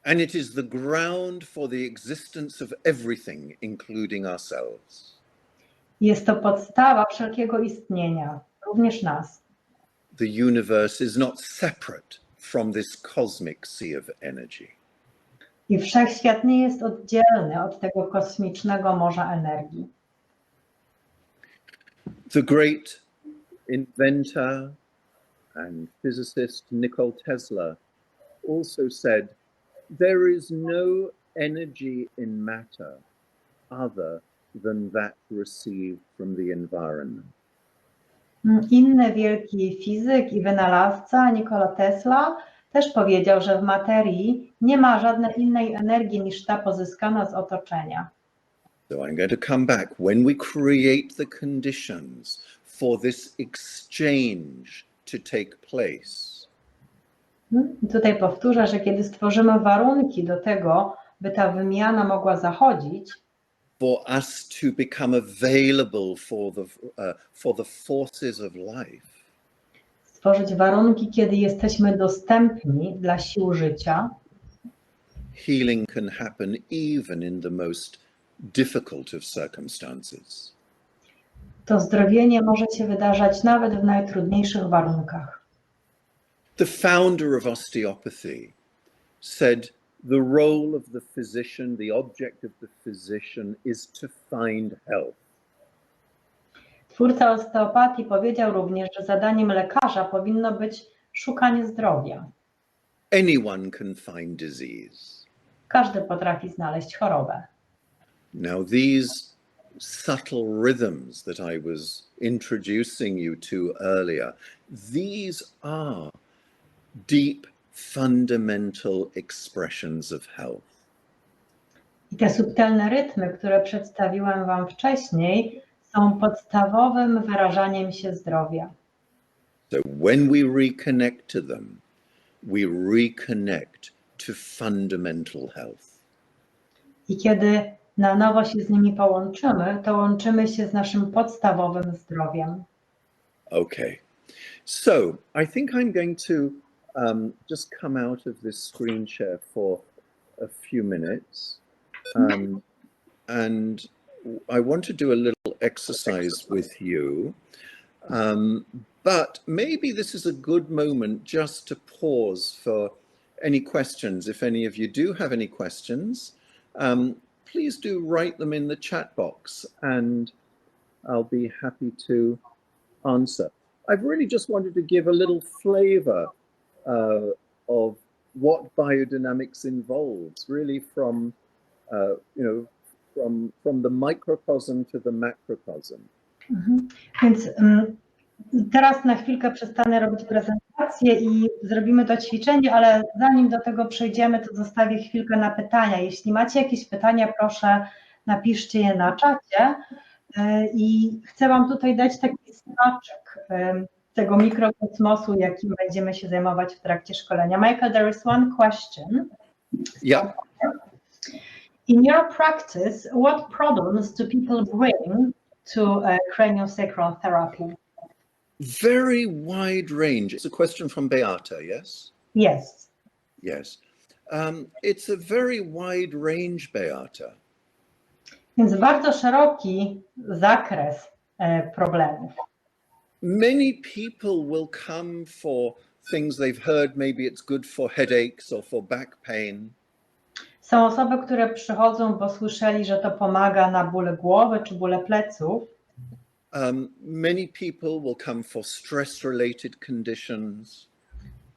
And it is the ground for the existence of everything, including ourselves. Jest to podstawa wszelkiego istnienia, również nas. The universe is not separate from this cosmic sea of energy. I wszechświat nie jest oddzielny od tego kosmicznego morza energii. The great inventor and physicist Nikola Tesla also said, there is no energy in matter other than that received from the environment. Inny wielki fizyk i wynalazca Nikola Tesla też powiedział, że w materii nie ma żadnej innej energii niż ta pozyskana z otoczenia. So I'm going to come back. When we create the conditions for this exchange to take place, I tutaj powtórzę, że kiedy stworzymy warunki do tego, by ta wymiana mogła zachodzić, for us to become available for the forces of life, stworzyć warunki, kiedy jesteśmy dostępni dla sił życia, healing can happen even in the most difficult of circumstances. to zdrowienie może się wydarzać nawet w najtrudniejszych warunkach. The founder of osteopathy said the role of the physician, the object of the physician is to find health. Twórca osteopatii powiedział również, że zadaniem lekarza powinno być szukanie zdrowia. Anyone can find disease. Każdy potrafi znaleźć chorobę. Now, these subtle rhythms that I was introducing you to earlier, these are deep, fundamental expressions of health. I te subtelne rytmy, które przedstawiłam Wam wcześniej, są podstawowym wyrażaniem się zdrowia. So when we reconnect to them, we reconnect to fundamental health. I kiedy na nowo się z nimi połączymy, to łączymy się z naszym podstawowym zdrowiem. Okay, so I think I'm going to just come out of this screen share for a few minutes. And I want to do a little exercise with you. But maybe this is a good moment just to pause for any questions. If any of you do have any questions, please do write them in the chat box and I'll be happy to answer. I've really just wanted to give a little flavor of what biodynamics involves, really from from the microcosm to the macrocosm. Więc teraz na chwilkę przestanę robić prezentację i zrobimy to ćwiczenie, ale zanim do tego przejdziemy, to zostawię chwilkę na pytania. Jeśli macie jakieś pytania, proszę napiszcie je na czacie i chcę Wam tutaj dać taki smaczek tego mikrokosmosu, jakim będziemy się zajmować w trakcie szkolenia. Michael, there is one question. Yeah. In your practice, what problems do people bring to craniosacral therapy? Very wide range. It's a question from Beata, yes? Yes. Yes. It's a very wide range, Beata. Więc bardzo szeroki zakres problemów. Many people will come for things they've heard, maybe it's good for headaches or for back pain. Są osoby, które przychodzą, bo słyszeli, że to pomaga na bóle głowy czy bóle pleców. Many people will come for stress-related conditions.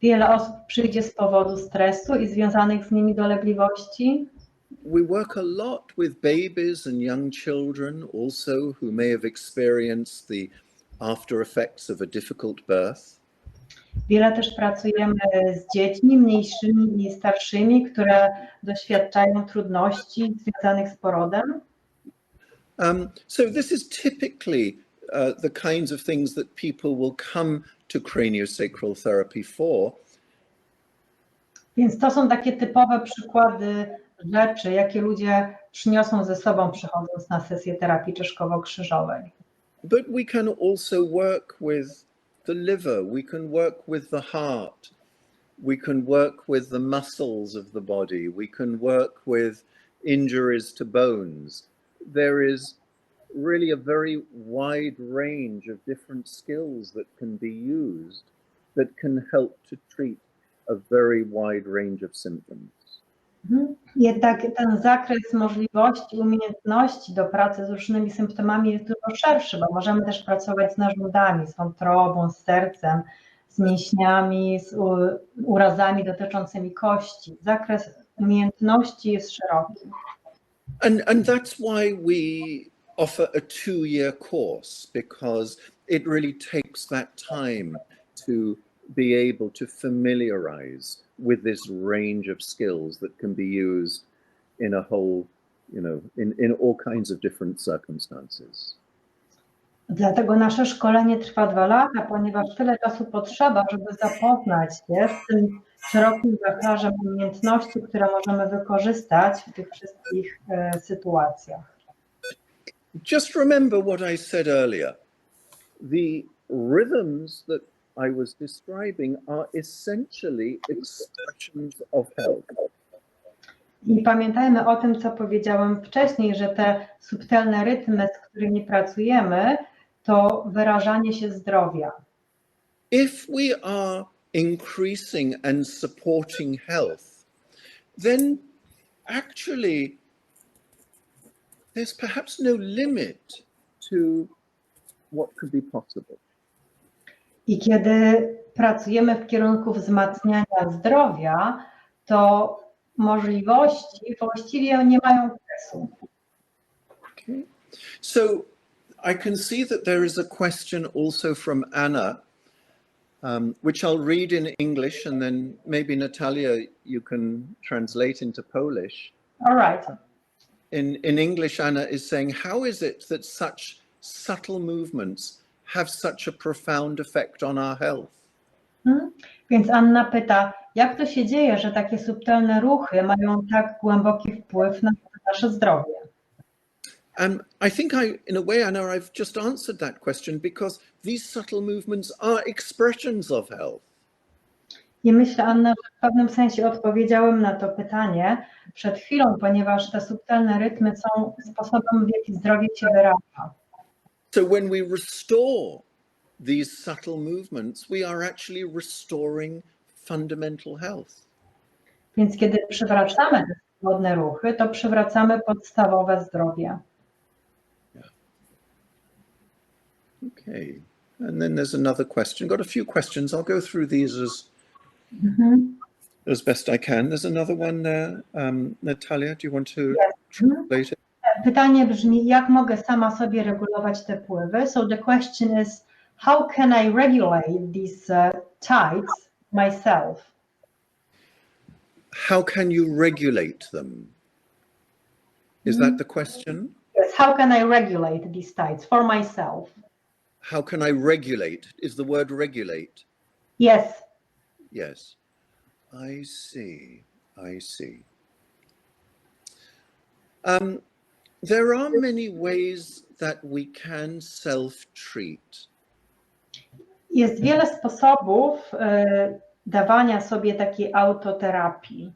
Wiele osób przyjdzie z powodu stresu i związanych z nimi dolegliwości. We work a lot with babies and young children also who may have experienced the after effects of a difficult birth. Wiele też pracujemy z dziećmi, mniejszymi i starszymi, które doświadczają trudności związanych z porodem. So this is typically the kinds of things that people will come to craniosacral therapy for. Więc to są takie typowe przykłady rzeczy, jakie ludzie przyniosą ze sobą, przychodząc na sesję terapii Czaszkowo-Krzyżowej. But we can also work with the liver, we can work with the heart, we can work with the muscles of the body, we can work with injuries to bones. There is really a very wide range of different skills that can be used that can help to treat a very wide range of symptoms. Jednak ten zakres możliwości, umiejętności do pracy z różnymi symptomami jest dużo szerszy, bo możemy też pracować z narządami, z wątrobą, z sercem, z mięśniami, z urazami dotyczącymi kości. Zakres umiejętności jest szeroki. And that's why we offer a 2-year course, because it really takes that time to be able to familiarize with this range of skills that can be used in a whole, in all kinds of different circumstances. Dlatego nasze szkolenie trwa 2 lata, ponieważ tyle czasu potrzeba, żeby zapoznać się z tym szerokim wachlarzem umiejętności, które możemy wykorzystać w tych wszystkich sytuacjach. Just remember what I said earlier. The rhythms that I was describing are essentially expressions of health. I pamiętajmy o tym, co powiedziałem wcześniej, że te subtelne rytmy, z którymi pracujemy, to wyrażanie się zdrowia. If we are increasing and supporting health, then actually there's perhaps no limit to what could be possible. I kiedy pracujemy w kierunku wzmacniania zdrowia, to możliwości właściwie nie mają kresu. Okay. So I can see that there is a question also from Anna, which I'll read in English, and then maybe Natalia, you can translate into Polish. All right. In English, Anna is saying, how is it that such subtle movements have such a profound effect on our health? Więc Anna pyta, jak to się dzieje, że takie subtelne ruchy mają tak głęboki wpływ na nasze zdrowie? I think in a way, Anna, I've just answered that question, because these subtle movements are expressions of health. I myślę, Anna, że w pewnym sensie odpowiedziałem na to pytanie przed chwilą, ponieważ te subtelne rytmy są sposobem, w jaki zdrowie się wyraża. So when we restore these subtle movements, we are actually restoring fundamental health. Więc kiedy przywracamy te swobodne ruchy, to przywracamy podstawowe zdrowie. Okay, and then there's another question. Got a few questions. I'll go through these as best I can. There's another one there. Natalia, do you want to translate it? Pytanie brzmi, jak mogę sama sobie regulować te wpływy? So the question is, how can I regulate these tides myself? How can you regulate them? Is that the question? Yes, how can I regulate these tides for myself? How can I regulate? Is the word regulate? Yes. Yes. I see. I see. There are many ways that we can self-treat. Jest wiele sposobów dawania sobie takiej autoterapii.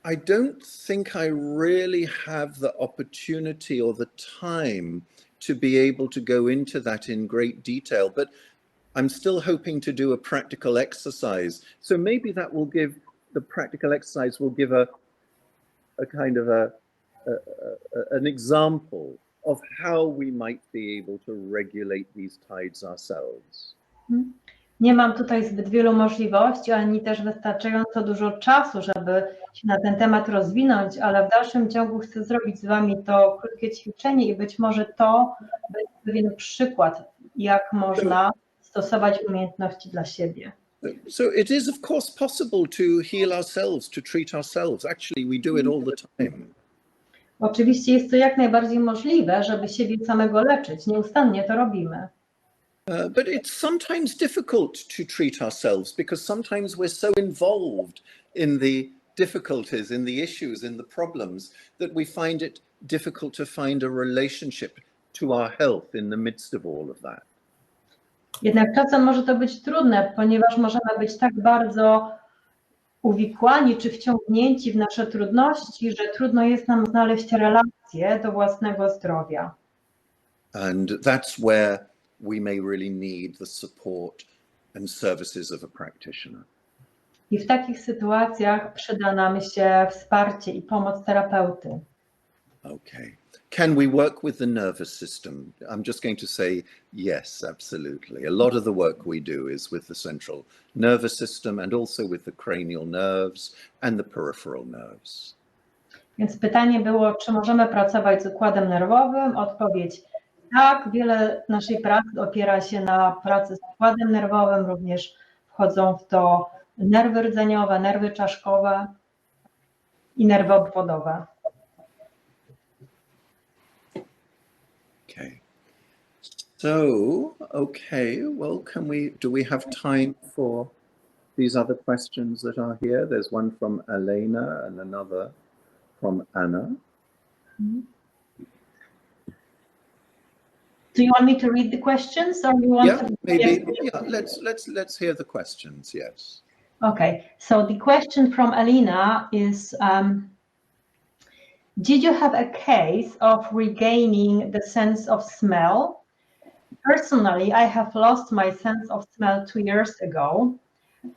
I don't think I really have the opportunity or the time to be able to go into that in great detail, but I'm still hoping to do a practical exercise. So maybe that will give, the practical exercise will give a kind of an example of how we might be able to regulate these tides ourselves. Nie mam tutaj zbyt wielu możliwości, ani też wystarczająco dużo czasu, żeby się na ten temat rozwinąć, ale w dalszym ciągu chcę zrobić z Wami to krótkie ćwiczenie i być może to będzie pewien przykład, jak można stosować umiejętności dla siebie. So it is of course possible to heal ourselves, to treat ourselves. Actually, we do it all the time. Oczywiście jest to jak najbardziej możliwe, żeby siebie samego leczyć. Nieustannie to robimy. But it's sometimes difficult to treat ourselves because sometimes we're so involved in the difficulties, in the issues, in the problems that we find it difficult to find a relationship to our health in the midst of all of that. Jednak czasem może to być trudne, ponieważ możemy być tak bardzo uwikłani czy wciągnięci w nasze trudności, że trudno jest nam znaleźć relację do własnego zdrowia. And that's where we may really need the support and services of a practitioner. I w takich sytuacjach przyda nam się wsparcie i pomoc terapeuty. Okay. Can we work with the nervous system? I'm just going to say yes, absolutely. A lot of the work we do is with the central nervous system and also with the cranial nerves and the peripheral nerves. Więc pytanie było, czy możemy pracować z układem nerwowym? Odpowiedź tak. Wiele naszej pracy opiera się na pracy z układem nerwowym, również wchodzą w to nerwy rdzeniowe, nerwy czaszkowe i nerwy obwodowe. Okay. So, okay, well, do we have time for these other questions that are here? There's one from Elena and another from Anna. Do you want me to read the questions, or you want to? Maybe. Yeah, let's hear the questions. Yes. Okay. So the question from Alina is, did you have a case of regaining the sense of smell? Personally, I have lost my sense of smell 2 years ago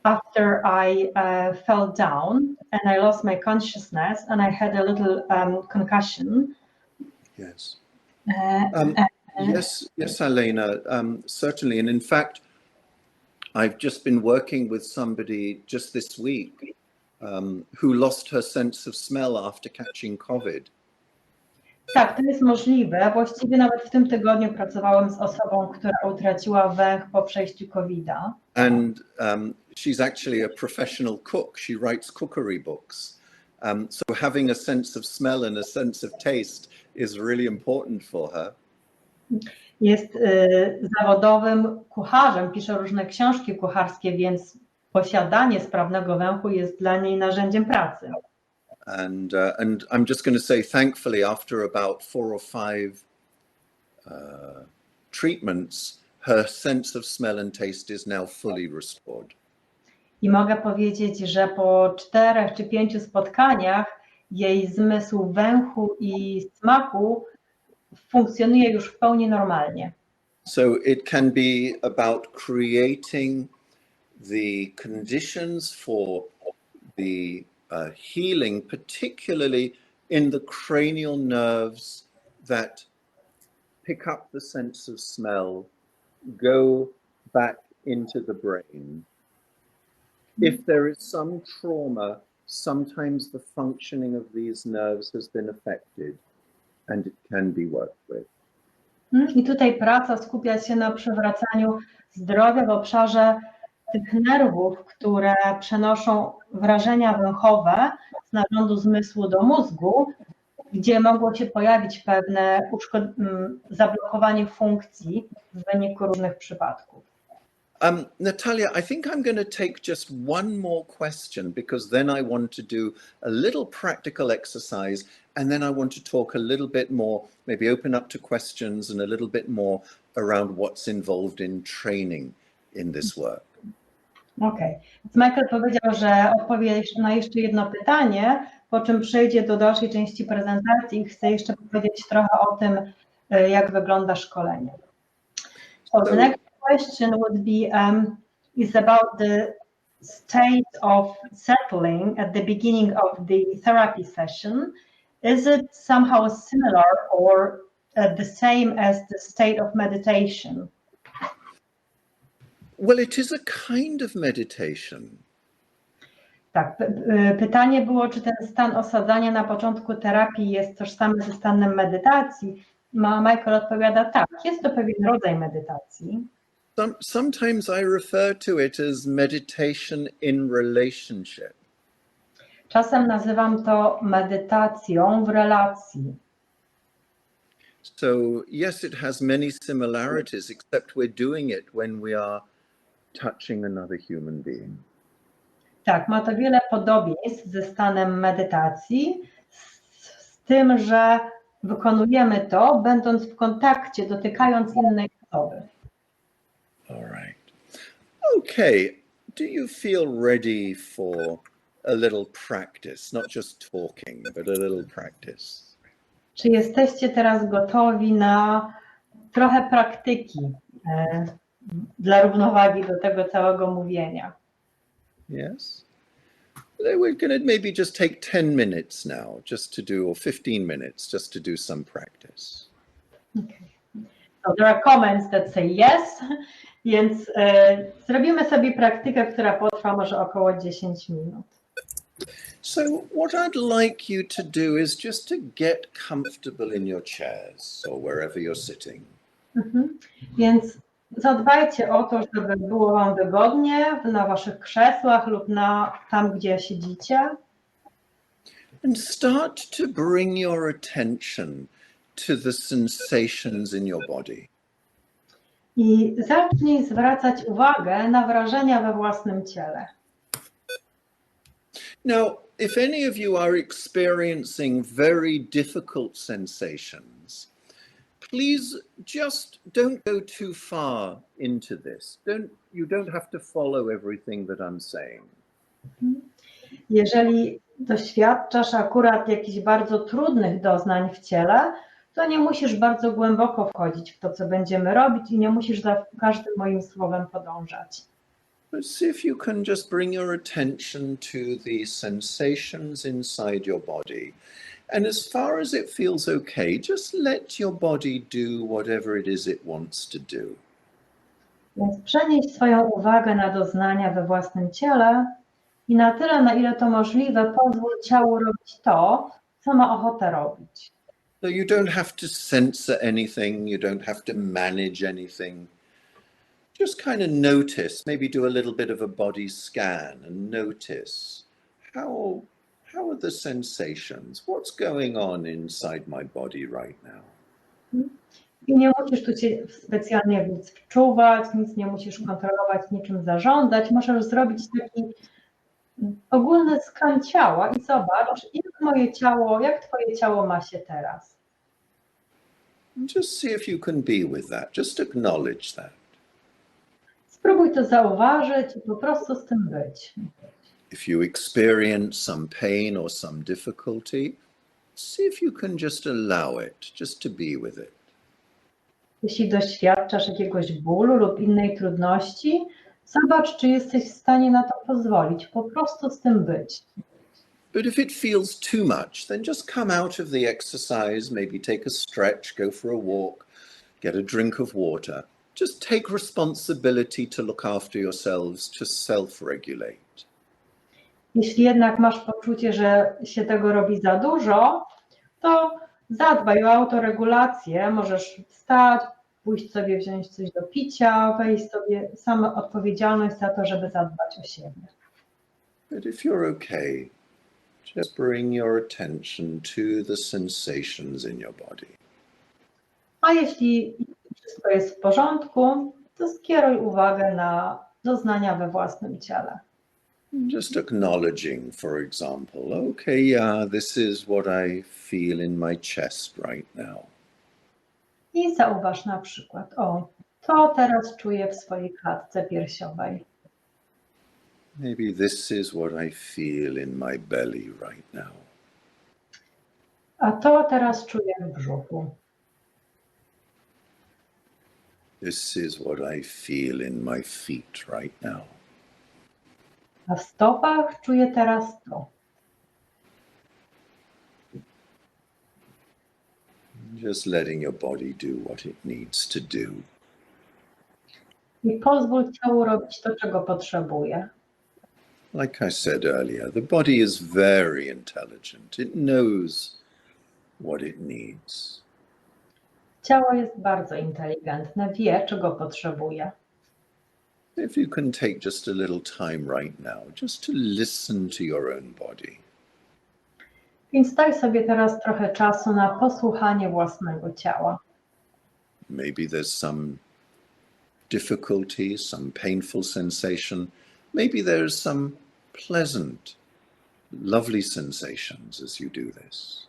after I fell down and I lost my consciousness and I had a little concussion. Yes. Yes, Elena, certainly. And in fact, I've just been working with somebody just this week who lost her sense of smell after catching COVID. Tak, to jest możliwe. Właściwie nawet w tym tygodniu pracowałem z osobą, która utraciła węch po przejściu COVID-a. And she's actually a professional cook. She writes cookery books. So having a sense of smell and a sense of taste is really important for her. Jest zawodowym kucharzem, pisze różne książki kucharskie, więc posiadanie sprawnego węchu jest dla niej narzędziem pracy. And I'm just going to say, thankfully, after about 4 or 5 treatments, her sense of smell and taste is now fully restored. I mogę powiedzieć, że po 4 czy 5 spotkaniach jej zmysł węchu i smaku funkcjonuje już w pełni normalnie. So it can be about creating the conditions for the healing, particularly in the cranial nerves that pick up the sense of smell, go back into the brain. If there is some trauma, sometimes the functioning of these nerves has been affected and it can be worked with. I tutaj praca skupia się na przywracaniu zdrowia w obszarze tych nerwów, które przenoszą wrażenia węchowe z narządu zmysłu do mózgu, gdzie mogło się pojawić pewne zablokowanie funkcji w wyniku różnych przypadków. Natalia, I think I'm going to take just one more question because then I want to do a little practical exercise and then I want to talk a little bit more, maybe open up to questions and a little bit more around what's involved in training in this work. Okej. Michael powiedział, że odpowie na jeszcze jedno pytanie, po czym przejdzie do dalszej części prezentacji i chce jeszcze powiedzieć trochę o tym, jak wygląda szkolenie. So the next question would be is about the state of settling at the beginning of the therapy session. Is it somehow similar or the same as the state of meditation? Well, it is a kind of meditation. Tak, pytanie było, czy ten stan osadzania na początku terapii jest tożsamy ze stanem medytacji. Michael odpowiada tak, jest to pewien rodzaj medytacji. Sometimes I refer to it as meditation in relationship. Czasem nazywam to medytacją w relacji. So yes, it has many similarities, except we're doing it when we are touching another human being. Tak, ma to wiele podobieństw ze stanem medytacji, z tym, że wykonujemy to, będąc w kontakcie, dotykając innej osoby. All right. Okay. Do you feel ready for a little practice? Not just talking, but a little practice. Czy jesteście teraz gotowi na trochę praktyki dla równowagi do tego całego mówienia? Yes. We're going to maybe just take 10 minutes now just to do, or 15 minutes just to do some practice. Okay. So there are comments that say yes, więc zrobimy sobie praktykę, która potrwa może około 10 minut. So what I'd like you to do is just to get comfortable in your chairs or wherever you're sitting. Więc zadbajcie o to, żeby było Wam wygodnie na Waszych krzesłach lub tam, gdzie siedzicie. And start to bring your attention to the sensations in your body. I zacznij zwracać uwagę na wrażenia we własnym ciele. Now, if any of you are experiencing very difficult sensations, please just don't go too far into this. You don't have to follow everything that I'm saying. Jeżeli doświadczasz akurat jakichś bardzo trudnych doznań w ciele, to nie musisz bardzo głęboko wchodzić w to, co będziemy robić i nie musisz za każdym moim słowem podążać. But see if you can just bring your attention to the sensations inside your body. And as far as it feels okay, just let your body do whatever it is it wants to do. Więc przenieś swoją uwagę na doznania we własnym ciele i na tyle, na ile to możliwe, pozwól ciału robić to, co ma ochotę robić. So you don't have to censor anything, you don't have to manage anything. Just kind of notice, maybe do a little bit of a body scan and notice how are the sensations? What's going on inside my body right now? I nie musisz tu się specjalnie nic wczuwać, nic nie musisz kontrolować, niczym zarządzać. Możesz zrobić taki ogólny skan ciała i zobacz, jak Twoje ciało ma się teraz. Just see if you can be with that. Just acknowledge that. Spróbuj to zauważyć i po prostu z tym być. If you experience some pain or some difficulty, see if you can just allow it, just to be with it. Jeśli doświadczasz jakiegoś bólu lub innej trudności, zobacz, czy jesteś w stanie na to pozwolić, po prostu z tym być. But if it feels too much, then just come out of the exercise, maybe take a stretch, go for a walk, get a drink of water. Just take responsibility to look after yourselves, to self-regulate. Jeśli jednak masz poczucie, że się tego robi za dużo, to zadbaj o autoregulację. Możesz wstać, pójść sobie wziąć coś do picia, wejść sobie samą odpowiedzialność za to, żeby zadbać o siebie. But if you're okay, just bring your attention to the sensations in your body. A jeśli wszystko jest w porządku, to skieruj uwagę na doznania we własnym ciele. Just acknowledging, for example, okay, yeah, this is what I feel in my chest right now. I zauważ na przykład, to teraz czuję w swojej klatce piersiowej. Maybe this is what I feel in my belly right now. A to teraz czuję w brzuchu. This is what I feel in my feet right now. A w stopach czuję teraz to. Just letting your body do what it needs to do. I pozwól ciału robić to, czego potrzebuje. Like I said earlier, the body is very intelligent. It knows what it needs. Ciało jest bardzo inteligentne, wie, czego potrzebuje. If you can take just a little time right now, just to listen to your own body. Więc daj sobie teraz trochę czasu na posłuchanie własnego ciała. Maybe there's some difficulty, some painful sensation. Maybe there's some pleasant, lovely sensations as you do this.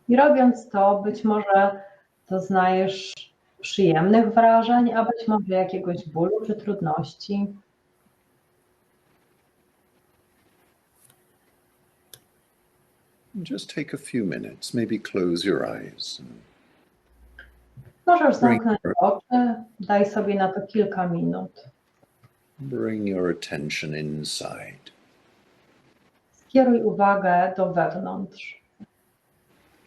I robiąc to, być może doznajesz przyjemnych wrażeń, a być może jakiegoś bólu czy trudności. Just take a few minutes, maybe close your eyes. Możesz zamknąć oczy, daj sobie na to kilka minut. Bring your attention inside. skieruj uwagę do wewnątrz.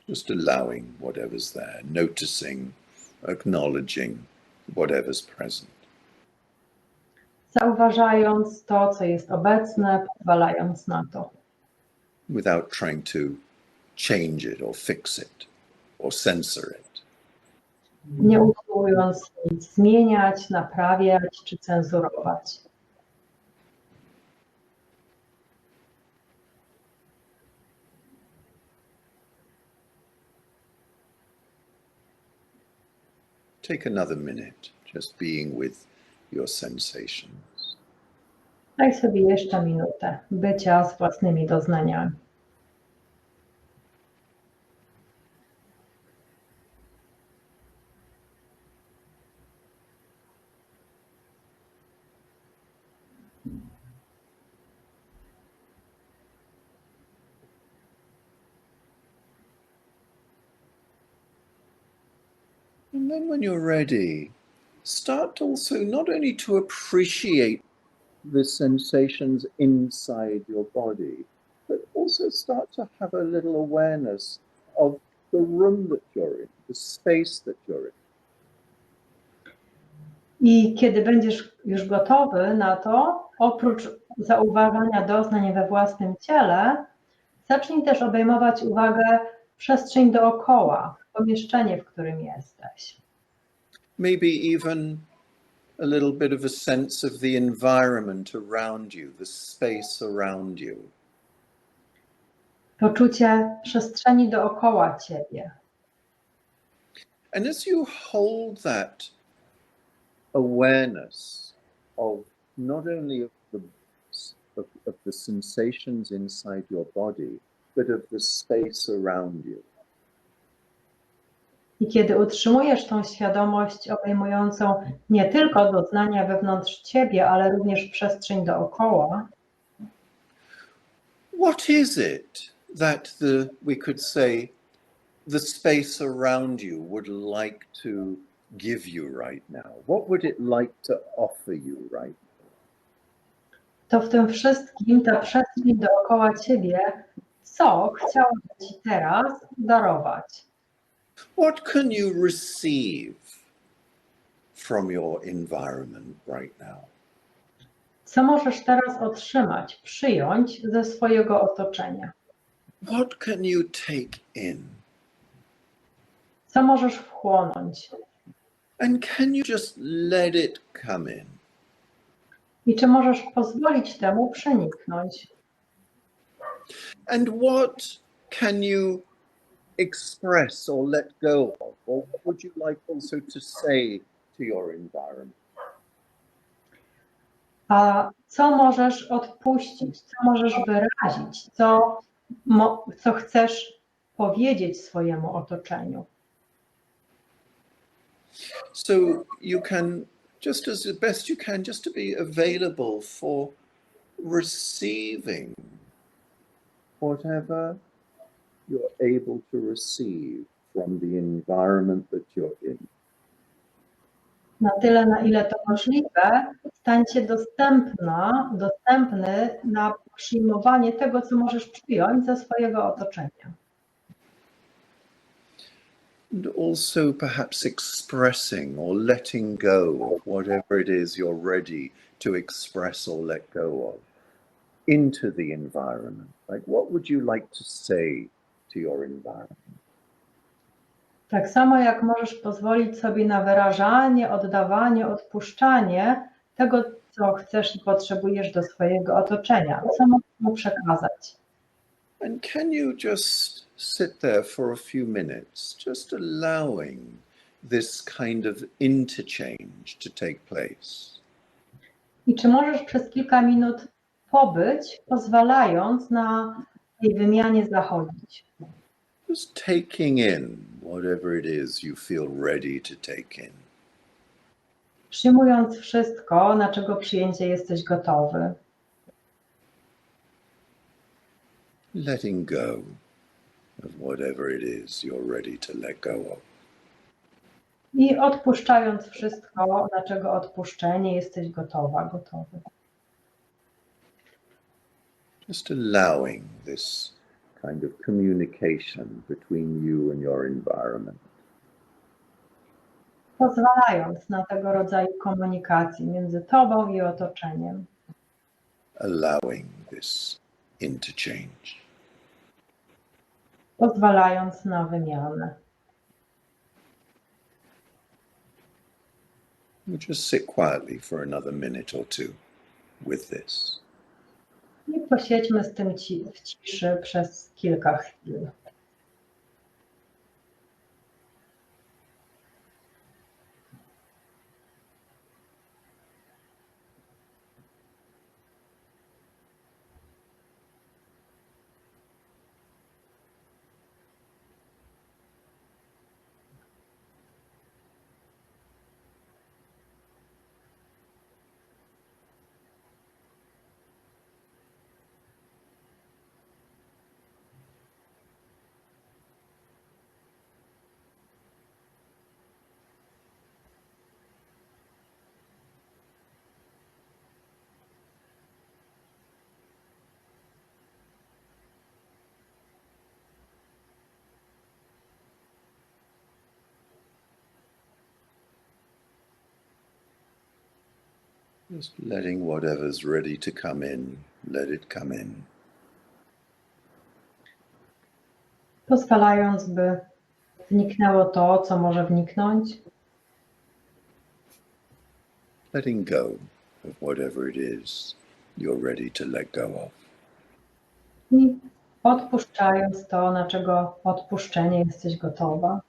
Just allowing whatever's there, noticing, acknowledging whatever's present. Zauważając to, co jest obecne, pozwalając na to. Without trying to change it or fix it or censor it. Nie usiłując nic zmieniać, naprawiać czy cenzurować. Take another minute, just being with your sensations. Daj sobie jeszcze minutę bycia z własnymi doznaniami. And then when you're ready, start also not only to appreciate the sensations inside your body, but also start to have a little awareness of the room that you're in, the space that you're in. I kiedy będziesz już gotowy na to, oprócz zauważania doznań we własnym ciele, zacznij też obejmować uwagę przestrzeń dookoła, pomieszczenie, w którym jesteś. Maybe even a little bit of a sense of the environment around you, the space around you. Poczucie przestrzeni dookoła ciebie. And as you hold that awareness of not only of the sensations inside your body, but of the space around you. I kiedy utrzymujesz tą świadomość obejmującą nie tylko doznania wewnątrz ciebie, ale również przestrzeń dookoła, what is it that we could say the space around you would like to give you right now? What would it like to offer you right now? to w tym wszystkim ta przestrzeń dookoła ciebie, co chciałaby ci teraz darować? What can you receive from your environment right now? Co możesz teraz otrzymać, przyjąć ze swojego otoczenia? What can you take in? Co możesz wchłonąć? And can you just let it come in? I czy możesz pozwolić temu przeniknąć? And what can you express or let go of? Or what would you like also to say to your environment? A co możesz odpuścić? Co możesz wyrazić? Co chcesz powiedzieć swojemu otoczeniu? So you can, just as best you can, just to be available for receiving whatever you're able to receive from the environment that you're in. Na tyle, na ile to możliwe, stań się dostępny na przyjmowanie tego, co możesz przyjąć ze swojego otoczenia. And also perhaps expressing or letting go of whatever it is you're ready to express or let go of into the environment. Like, what would you like to say to your environment? Tak samo jak możesz pozwolić sobie na wyrażanie, oddawanie, odpuszczanie tego, co chcesz i potrzebujesz do swojego otoczenia. Co możesz mu przekazać? And can you just sit there for a few minutes, just allowing this kind of interchange to take place? I czy możesz przez kilka minut pobyć, pozwalając na tej wymianie zachodzić? Just taking in whatever it is you feel ready to take in. Przyjmując wszystko, na czego przyjęcie jesteś gotowy. Letting go of whatever it is you're ready to let go of. I odpuszczając wszystko, na czego odpuszczenie jesteś gotowa, gotowy. Just allowing this kind of communication between you and your environment. Pozwalając na tego rodzaju komunikację między tobą i otoczeniem. Allowing this interchange. Pozwalając na wymianę. We'll just sit quietly for another minute or two with this. I posiedźmy z tym w ciszy przez kilka chwil. Just letting whatever's ready to come in, let it come in. Pozwalając, by wniknęło to, co może wniknąć. Letting go of whatever it is you're ready to let go of. I odpuszczając to, na czego odpuszczenie jesteś gotowa.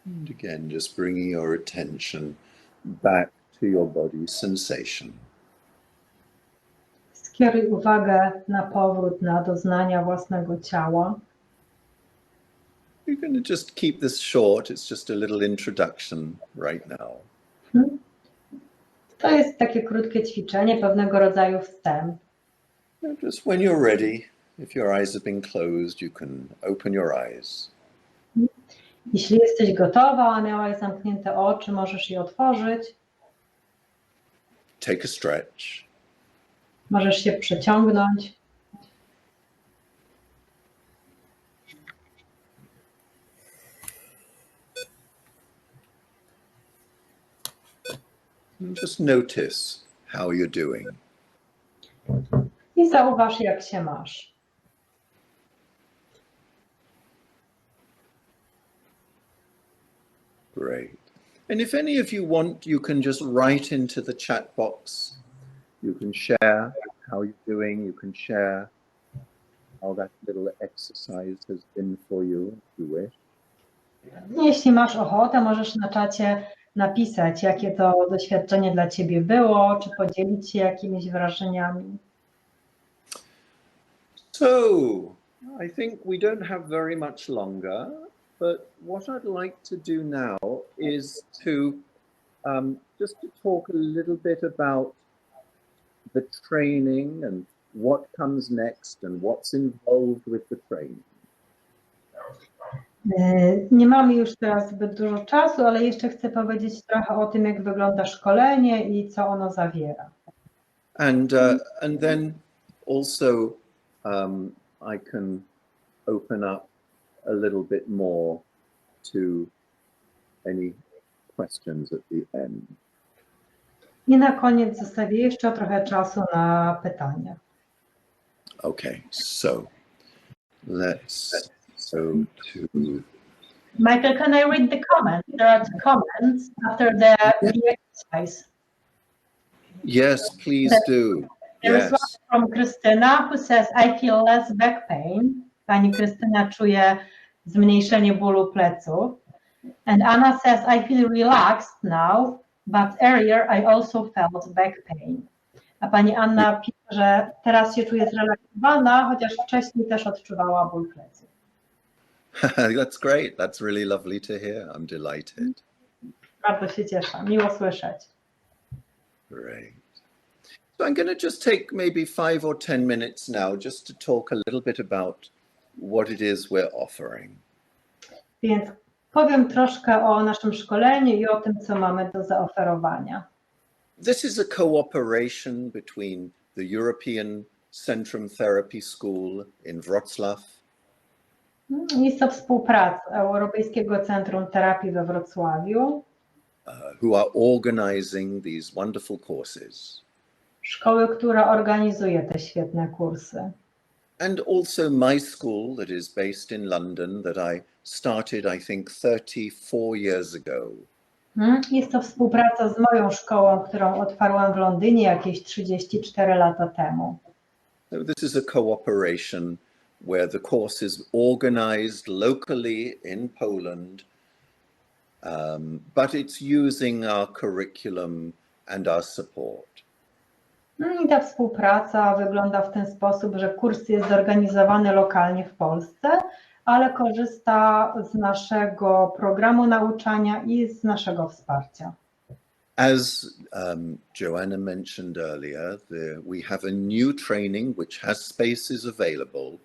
And again, just bringing your attention back to your body's sensation. Skieruj uwagę na powrót, na doznania własnego ciała. You're going to just keep this short. It's just a little introduction right now. To jest takie krótkie ćwiczenie, pewnego rodzaju wstęp. Just when you're ready, if your eyes have been closed, you can open your eyes. Jeśli jesteś gotowa, a miałaś zamknięte oczy, możesz je otworzyć. Take a stretch. Możesz się przeciągnąć. And just notice how you're doing. I zauważ, jak się masz. Great. And if any of you want, you can just write into the chat box. You can share how you're doing. You can share how that little exercise has been for you, if you wish. Jeśli masz ochotę, możesz na czacie napisać, jakie to doświadczenie dla ciebie było, czy podzielić się jakimiś wrażeniami. So, I think we don't have very much longer, but what I'd like to do now is to just to talk a little bit about the training and what comes next and what's involved with the training. Nie mamy już teraz zbyt dużo czasu, ale jeszcze chcę powiedzieć trochę o tym, jak wygląda szkolenie i co ono zawiera. And then also I can open up a little bit more to any questions at the end. I na koniec zostawię jeszcze trochę czasu na pytania. Okay, so let's go to... Michael, can I read the comments? There are comments after the exercise. Yes, please do. There is Yes. one from Krystyna who says, I feel less back pain. Pani Krystyna czuje zmniejszenie bólu pleców. And Anna says, I feel relaxed now, but earlier I also felt back pain. A pani Anna pisze, że teraz się czuje zrelaksowana, chociaż wcześniej też odczuwała ból pleców. That's great. That's really lovely to hear. I'm delighted. Bardzo się cieszę, miło słyszeć. Great. So I'm going to just take maybe 5 or 10 minutes now just to talk a little bit about what it is we're offering. Więc powiem troszkę o naszym szkoleniu i o tym, co mamy do zaoferowania. This is a cooperation between the European Centrum Terapii School in Wrocław. Jest to współpraca Europejskiego Centrum Terapii we Wrocławiu, Who are organizing these wonderful courses. szkoły, która organizuje te świetne kursy. And also my school that is based in London that I started, I think, 34 years ago. Jest to współpraca z moją szkołą, którą otwarłam w Londynie jakieś 34 lata temu. So this is a cooperation where the course is organized locally in Poland, but it's using our curriculum and our support. I ta współpraca wygląda w ten sposób, że kurs jest zorganizowany lokalnie w Polsce, ale korzysta z naszego programu nauczania i z naszego wsparcia. As Joanna mentioned earlier, we have a new training which has spaces available,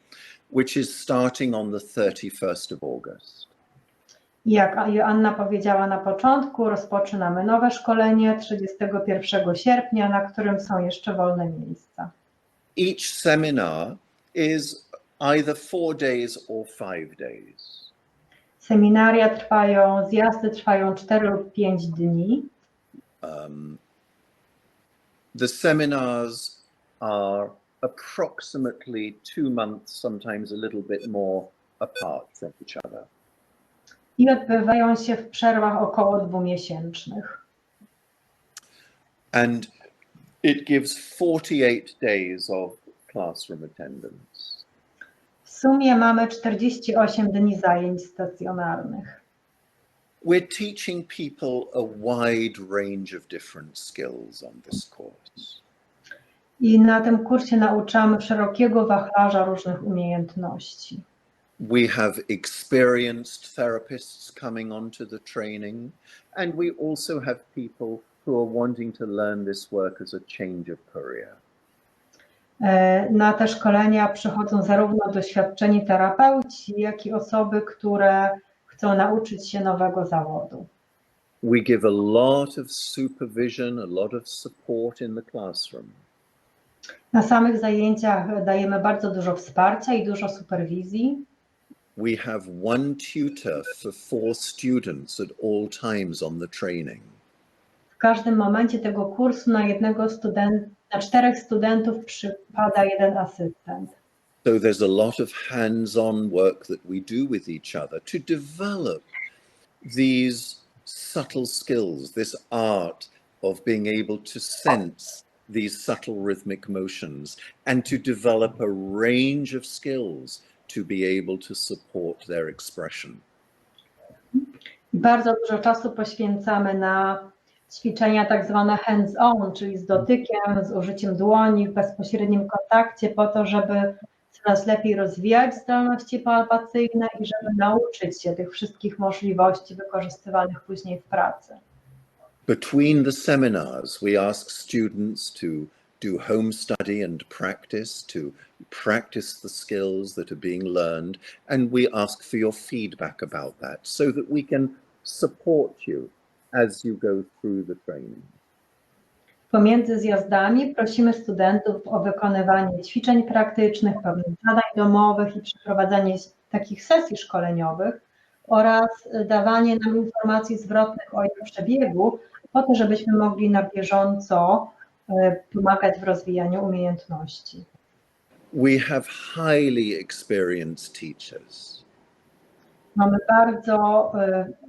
which is starting on the 31st of August. Jak Joanna powiedziała na początku, rozpoczynamy nowe szkolenie 31 sierpnia, na którym są jeszcze wolne miejsca. Each seminar is either 4 days or 5 days. Seminaria trwają, zjazdy trwają 4 lub 5 dni. The seminars are approximately 2 months, sometimes a little bit more apart from each other. I odbywają się w przerwach około 2-miesięcznych. And it gives 48 days of classroom attendance. W sumie mamy 48 dni zajęć stacjonarnych. We're teaching people a wide range of different skills on this course. I na tym kursie nauczamy szerokiego wachlarza różnych umiejętności. We have experienced therapists coming onto the training, and we also have people who are wanting to learn this work as a change of career. Na te szkolenia przychodzą zarówno doświadczeni terapeuci, jak i osoby, które chcą nauczyć się nowego zawodu. We give a lot of supervision, a lot of support in the classroom. Na samych zajęciach dajemy bardzo dużo wsparcia i dużo superwizji. We have one tutor for 4 students at all times on the training. W każdym momencie tego kursu na 4 studentów przypada 1 asystent. So there's a lot of hands-on work that we do with each other to develop these subtle skills, this art of being able to sense these subtle rhythmic motions and to develop a range of skills to be able to support their expression. Bardzo dużo czasu poświęcamy na ćwiczenia tak zwane hands-on, czyli z dotykiem, z użyciem dłoni w bezpośrednim kontakcie po to, żeby coraz lepiej rozwijać zdolności palpacyjne i żeby nauczyć się tych wszystkich możliwości wykorzystywanych później w pracy. Between the seminars, we ask students to do home study and practice the skills that are being learned, and we ask for your feedback about that so that we can support you as you go through the training. Pomiędzy zjazdami prosimy studentów o wykonywanie ćwiczeń praktycznych, pewnych zadań domowych i przeprowadzanie takich sesji szkoleniowych oraz dawanie nam informacji zwrotnych o ich przebiegu, po to, żebyśmy mogli na bieżąco pomagać w rozwijaniu umiejętności. We have highly experienced teachers. Mamy bardzo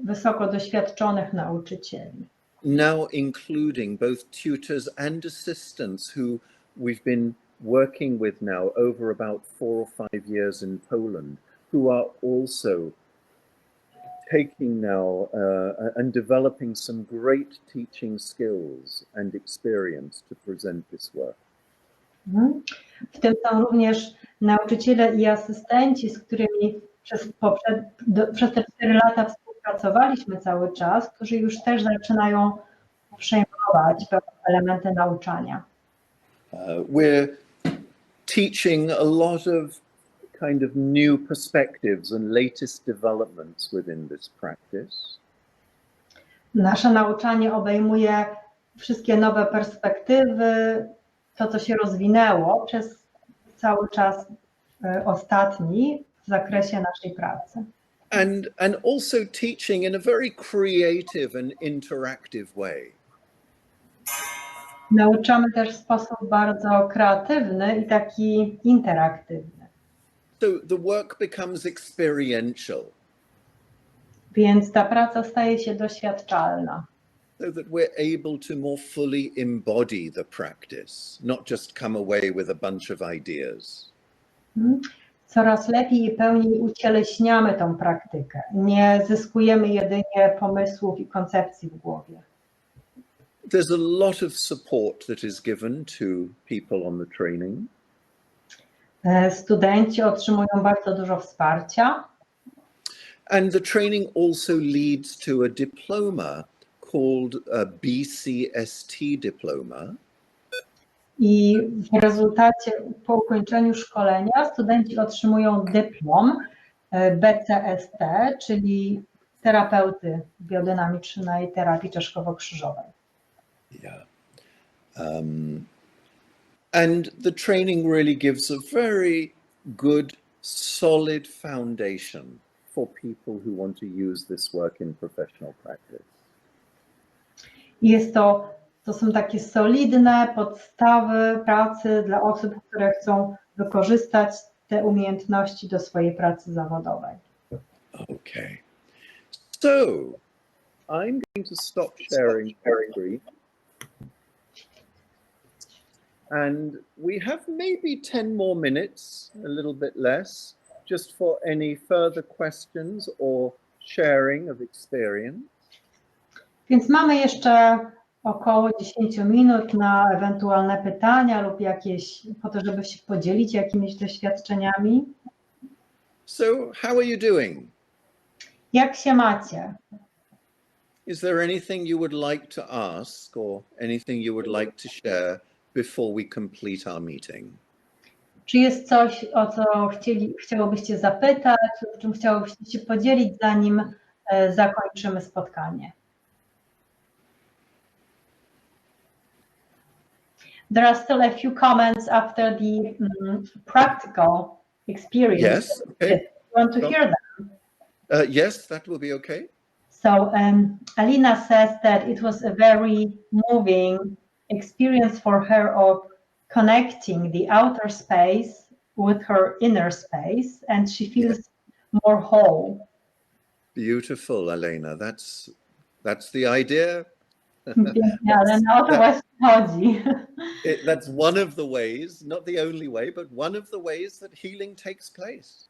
wysoko doświadczonych nauczycieli. Now including both tutors and assistants who we've been working with now over about 4 or 5 years in Poland, who are also taking now and developing some great teaching skills and experience to present this work. W tym są również nauczyciele i asystenci, z którymi przez te 4 lata współpracowaliśmy cały czas, którzy już też zaczynają przejmować pewne elementy nauczania. We're teaching a lot of kind of new perspectives and latest developments within this practice. Nasze nauczanie obejmuje wszystkie nowe perspektywy, to co się rozwinęło przez cały czas ostatni w zakresie naszej pracy. And also teaching in a very creative and interactive way. Nauczamy też w sposób bardzo kreatywny i taki interaktywny. So the work becomes experiential. Więc ta praca staje się doświadczalna. So that we're able to more fully embody the practice, not just come away with a bunch of ideas. Coraz lepiej i pełniej ucieleśniamy tą praktykę. Nie zyskujemy jedynie pomysłów i koncepcji w głowie. There's a lot of support that is given to people on the training. Studenci otrzymują bardzo dużo wsparcia. And the training also leads to a diploma called a BCST diploma. I w rezultacie, po ukończeniu szkolenia, studenci otrzymują dyplom BCST, czyli terapeuty biodynamicznej terapii Czaszkowo-Krzyżowej. Yeah. And the training really gives a very good, solid foundation for people who want to use this work in professional practice. To są takie solidne podstawy pracy dla osób, które chcą wykorzystać te umiejętności do swojej pracy zawodowej. Okay. So, I'm going to stop sharing my screen. And we have maybe 10 more minutes, a little bit less, just for any further questions or sharing of experience. Więc mamy jeszcze około 10 minut na ewentualne pytania lub jakieś, po to, żeby się podzielić jakimiś doświadczeniami. So, how are you doing? Jak się macie? Is there anything you would like to ask or anything you would like to share before we complete our meeting? Czy jest coś, o co chciałobyście zapytać lub czym chciałobyście się podzielić, zanim zakończymy spotkanie? There are still a few comments after the practical experience. Yes, okay. You want to hear them? Yes, that will be okay. So Alina says that it was a very moving experience for her of connecting the outer space with her inner space, and she feels more whole. Beautiful, Elena. That's the idea. Ale na to właśnie chodzi. That's one of the ways, not the only way, but one of the ways that healing takes place.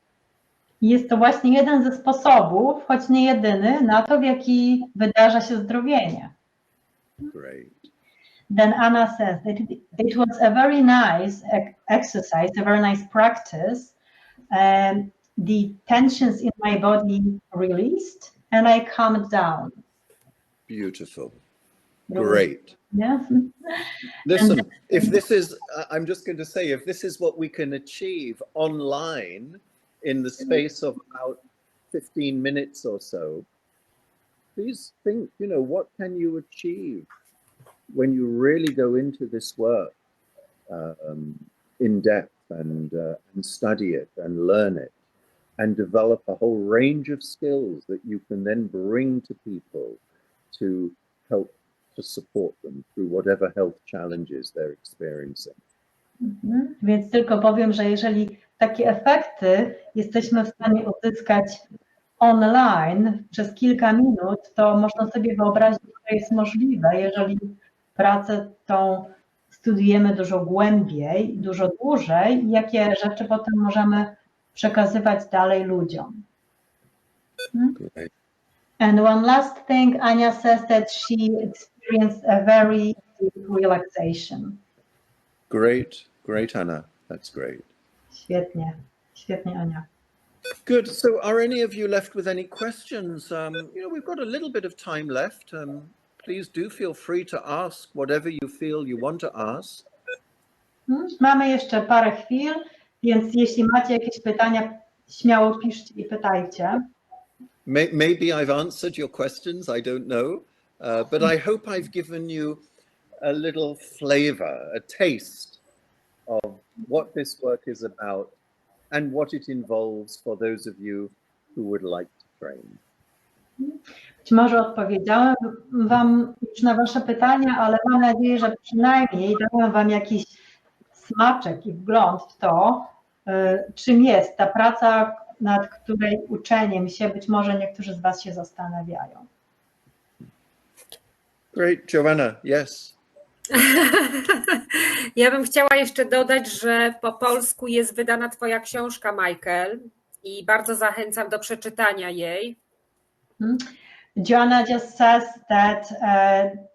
Jest to właśnie jeden ze sposobów, choć nie jedyny, na to, w jaki wydarza się zdrowienie. Great. Then Anna says that it was a very nice exercise, a very nice practice. The tensions in my body released and I calmed down. Beautiful. Great. Yeah. Listen, if this is, I'm just going to say, if this is what we can achieve online in the space of about 15 minutes or so, please think, what can you achieve when you really go into this work in depth and study it and learn it and develop a whole range of skills that you can then bring to people to help to support them through whatever health challenges they're experiencing. Więc tylko powiem, że jeżeli takie efekty jesteśmy w stanie uzyskać online przez kilka minut, to można sobie wyobrazić, że jest możliwe, jeżeli pracę tą studiujemy dużo głębiej, dużo dłużej, jakie rzeczy potem możemy przekazywać dalej ludziom. And one last thing, Ania says that she experienced a very deep relaxation. Great, great, Anna. That's great. Świetnie, świetnie, Ania. Good. So are any of you left with any questions? We've got a little bit of time left. Please do feel free to ask whatever you feel you want to ask. Mamy jeszcze parę chwil, więc jeśli macie jakieś pytania, śmiało piszcie i pytajcie. Maybe I've answered your questions, I don't know, but I hope I've given you a little flavor, a taste of what this work is about and what it involves for those of you who would like to train. Być może odpowiedziałem Wam już na Wasze pytania, ale mam nadzieję, że przynajmniej dałem Wam jakiś smaczek i wgląd w to, czym jest ta praca, nad której uczeniem się być może niektórzy z Was się zastanawiają. Great, Joanna, yes. Ja bym chciała jeszcze dodać, że po polsku jest wydana Twoja książka, Michael, i bardzo zachęcam do przeczytania jej. Joanna just says that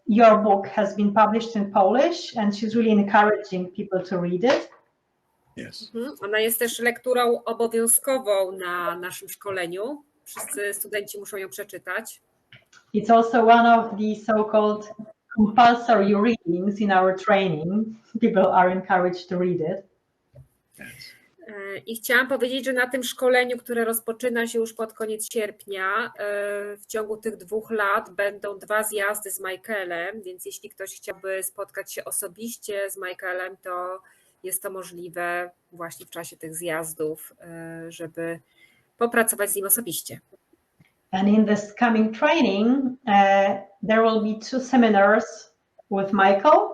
your book has been published in Polish and she's really encouraging people to read it. Yes. Ona jest też lekturą obowiązkową na naszym szkoleniu. Wszyscy studenci muszą ją przeczytać. It's also one of the so-called compulsory readings in our training. People are encouraged to read it. Yes. I chciałam powiedzieć, że na tym szkoleniu, które rozpoczyna się już pod koniec sierpnia, w ciągu tych 2 lat będą 2 zjazdy z Michaelem, więc jeśli ktoś chciałby spotkać się osobiście z Michaelem, to jest to możliwe właśnie w czasie tych zjazdów, żeby popracować z nim osobiście. And in this coming training, there will be 2 seminars with Michael.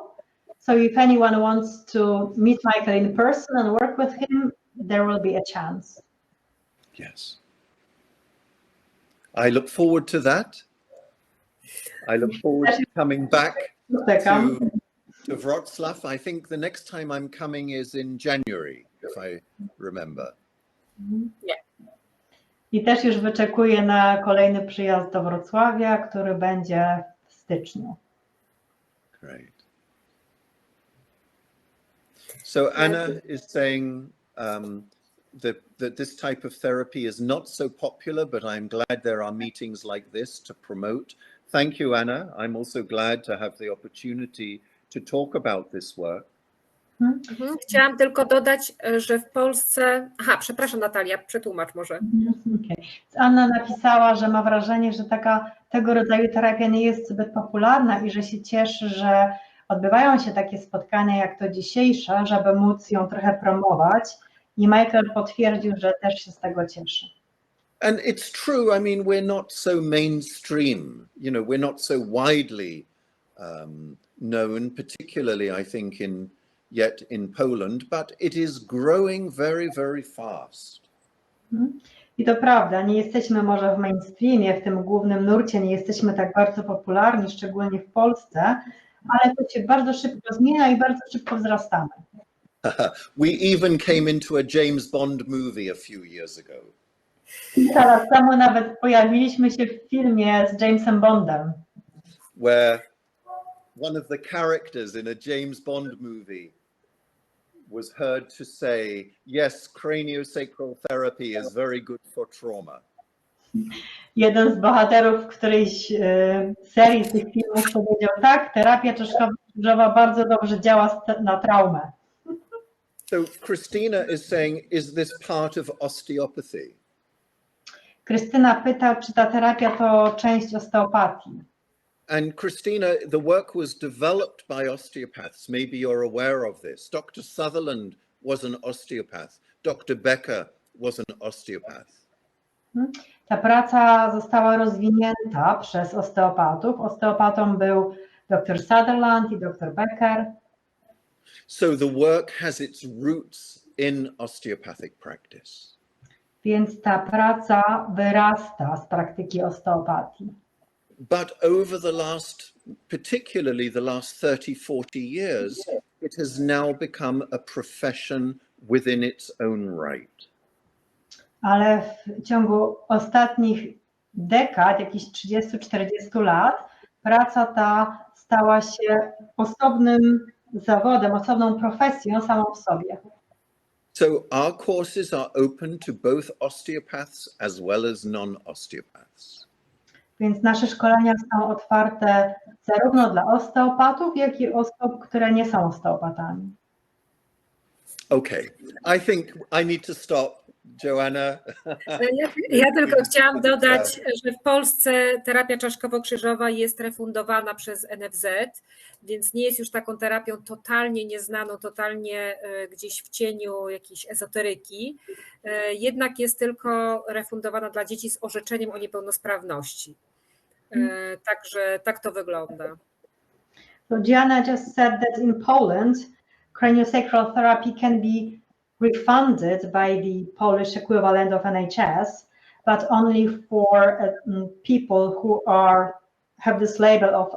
So if anyone wants to meet Michael in person and work with him, there will be a chance. Yes. I look forward to that. I look forward to coming back to Wrocław. I think the next time I'm coming is in January, if I remember. Yeah. I też już wyczekuję na kolejny przyjazd do Wrocławia, który będzie w styczniu. Great. So Anna is saying that this type of therapy is not so popular, but I'm glad there are meetings like this to promote. Thank you, Anna. I'm also glad to have the opportunity to talk about this work. Chciałam tylko dodać, że w Polsce... Aha, przepraszam Natalia, przetłumacz może. Okay. Anna napisała, że ma wrażenie, że tego rodzaju terapia nie jest zbyt popularna i że się cieszy, że odbywają się takie spotkania jak to dzisiejsze, żeby móc ją trochę promować. I Michael potwierdził, że też się z tego cieszy. And it's true. I mean, we're not so mainstream, we're not so widely known, particularly I think yet in Poland, but it is growing very, very fast. I to prawda, nie jesteśmy może w mainstreamie, w tym głównym nurcie, nie jesteśmy tak bardzo popularni, szczególnie w Polsce, ale to się bardzo szybko zmienia i bardzo szybko wzrastamy. We even came into a James Bond movie a few years ago. Kilka lat temu nawet pojawiliśmy się w filmie z Jamesem Bondem. Where one of the characters in a James Bond movie was heard to say, yes, craniosacral therapy is very good for trauma. Jeden z bohaterów którejś serii z tych filmów powiedział, tak, terapia czaszkowo-krzyżowa bardzo dobrze działa na traumę. So Christina is saying, is this part of osteopathy? Krystyna pyta, czy ta terapia to część osteopatii. And Christina, the work was developed by osteopaths. Maybe you're aware of this. Dr. Sutherland was an osteopath. Dr. Becker was an osteopath. Ta praca została rozwinięta przez osteopatów. Osteopatą był dr Sutherland i dr Becker. So the work has its roots in osteopathic practice. Więc ta praca wyrasta z praktyki osteopatii. But over the last, particularly the last 30-40 years, it has now become a profession within its own right. Ale w ciągu ostatnich dekad, jakichś 30-40 lat, praca ta stała się osobnym zawodem, osobną profesją samą w sobie. So our courses are open to both osteopaths as well as non-osteopaths. Więc nasze szkolenia są otwarte zarówno dla osteopatów, jak i osób, które nie są osteopatami. Okay, I think I need to stop, Joanna. Ja tylko chciałam dodać, że w Polsce terapia czaszkowo-krzyżowa jest refundowana przez NFZ, więc nie jest już taką terapią totalnie nieznaną, totalnie gdzieś w cieniu jakiejś ezoteryki, jednak jest tylko refundowana dla dzieci z orzeczeniem o niepełnosprawności. Także tak to wygląda. So Diana just said that in Poland, craniosacral therapy can be refunded by the Polish equivalent of NHS, but only for people who have this label of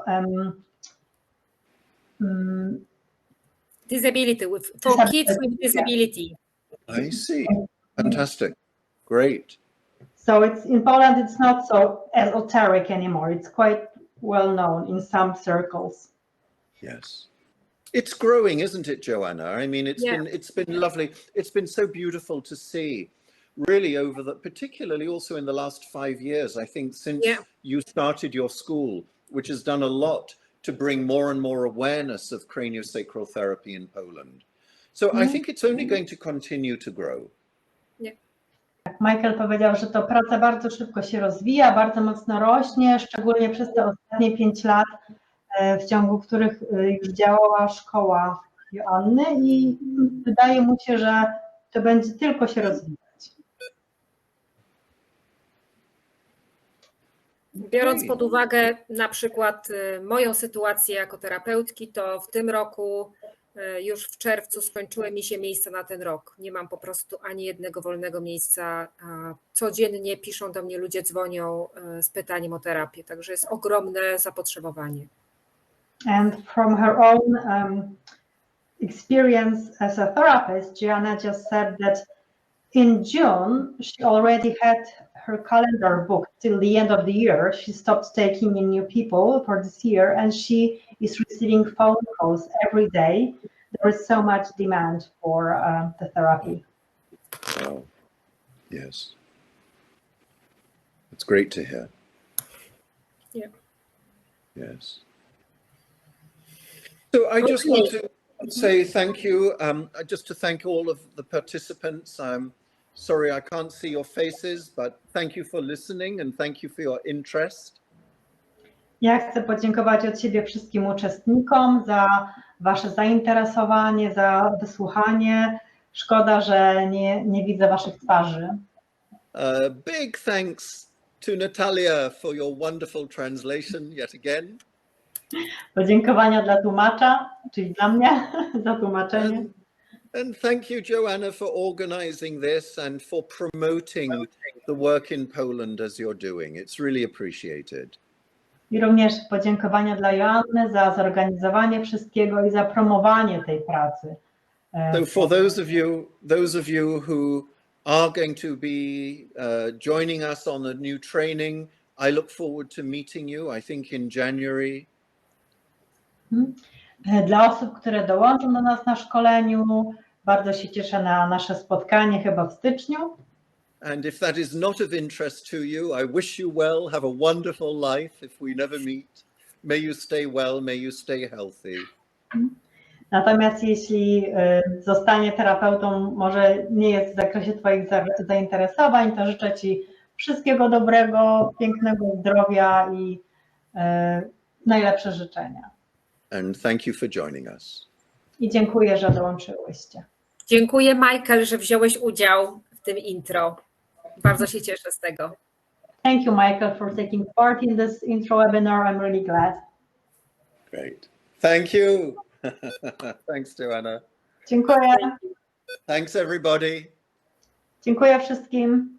Disability, for kids with disability. I see. Fantastic. Great. So in Poland, it's not so esoteric anymore. It's quite well known in some circles. Yes. It's growing, isn't it, Joanna? I mean, it's been lovely. It's been so beautiful to see, really, particularly also in the last 5 years, I think, since you started your school, which has done a lot to bring more and more awareness of craniosacral therapy in Poland. So I think it's only going to continue to grow. Michael powiedział, że to praca bardzo szybko się rozwija, bardzo mocno rośnie, szczególnie przez te ostatnie 5 lat, w ciągu których już działała szkoła Joanny i wydaje mu się, że to będzie tylko się rozwijać. Biorąc pod uwagę na przykład moją sytuację jako terapeutki, to w tym roku już w czerwcu skończyły mi się miejsca na ten rok. Nie mam po prostu ani jednego wolnego miejsca. Codziennie piszą do mnie ludzie, dzwonią z pytaniem o terapię, także jest ogromne zapotrzebowanie. And from her own experience as a therapist, Joanna just said that in June, she already had her calendar booked till the end of the year. She stopped taking in new people for this year, and she is receiving phone calls every day. There is so much demand for the therapy. Wow. Yes. It's great to hear. Yeah. Yes. So I just want to say thank you, just to thank all of the participants. I'm sorry I can't see your faces, but thank you for listening and thank you for your interest. Ja chcę podziękować od siebie wszystkim uczestnikom za wasze zainteresowanie, za wysłuchanie. Szkoda, że nie widzę waszych twarzy. Big thanks to Natalia for your wonderful translation yet again. Podziękowania dla tłumacza, czyli dla mnie, za tłumaczenie. And thank you, Joanna, for organizing this and for promoting the work in Poland as you're doing. It's really appreciated. I również podziękowania dla Joanny za zorganizowanie wszystkiego i za promowanie tej pracy. So for those of you who are going to be joining us on a new training, I look forward to meeting you, I think in January. Dla osób, które dołączą do nas na szkoleniu, bardzo się cieszę na nasze spotkanie chyba w styczniu. And if that is not of interest to you, I wish you well, have a wonderful life if we never meet. May you stay well, may you stay healthy. Natomiast jeśli zostanie terapeutą może nie jest w zakresie twoich zainteresowań, to życzę ci wszystkiego dobrego, pięknego zdrowia i najlepsze życzenia. And thank you for joining us. I dziękuję, że dołączyłyście. Dziękuję, Michael, że wziąłeś udział w tym intro. Bardzo się cieszę z tego. Thank you, Michael, for taking part in this intro webinar. I'm really glad. Great. Thank you. Thanks, Joanna. Dziękuję. Thanks, everybody. Dziękuję wszystkim.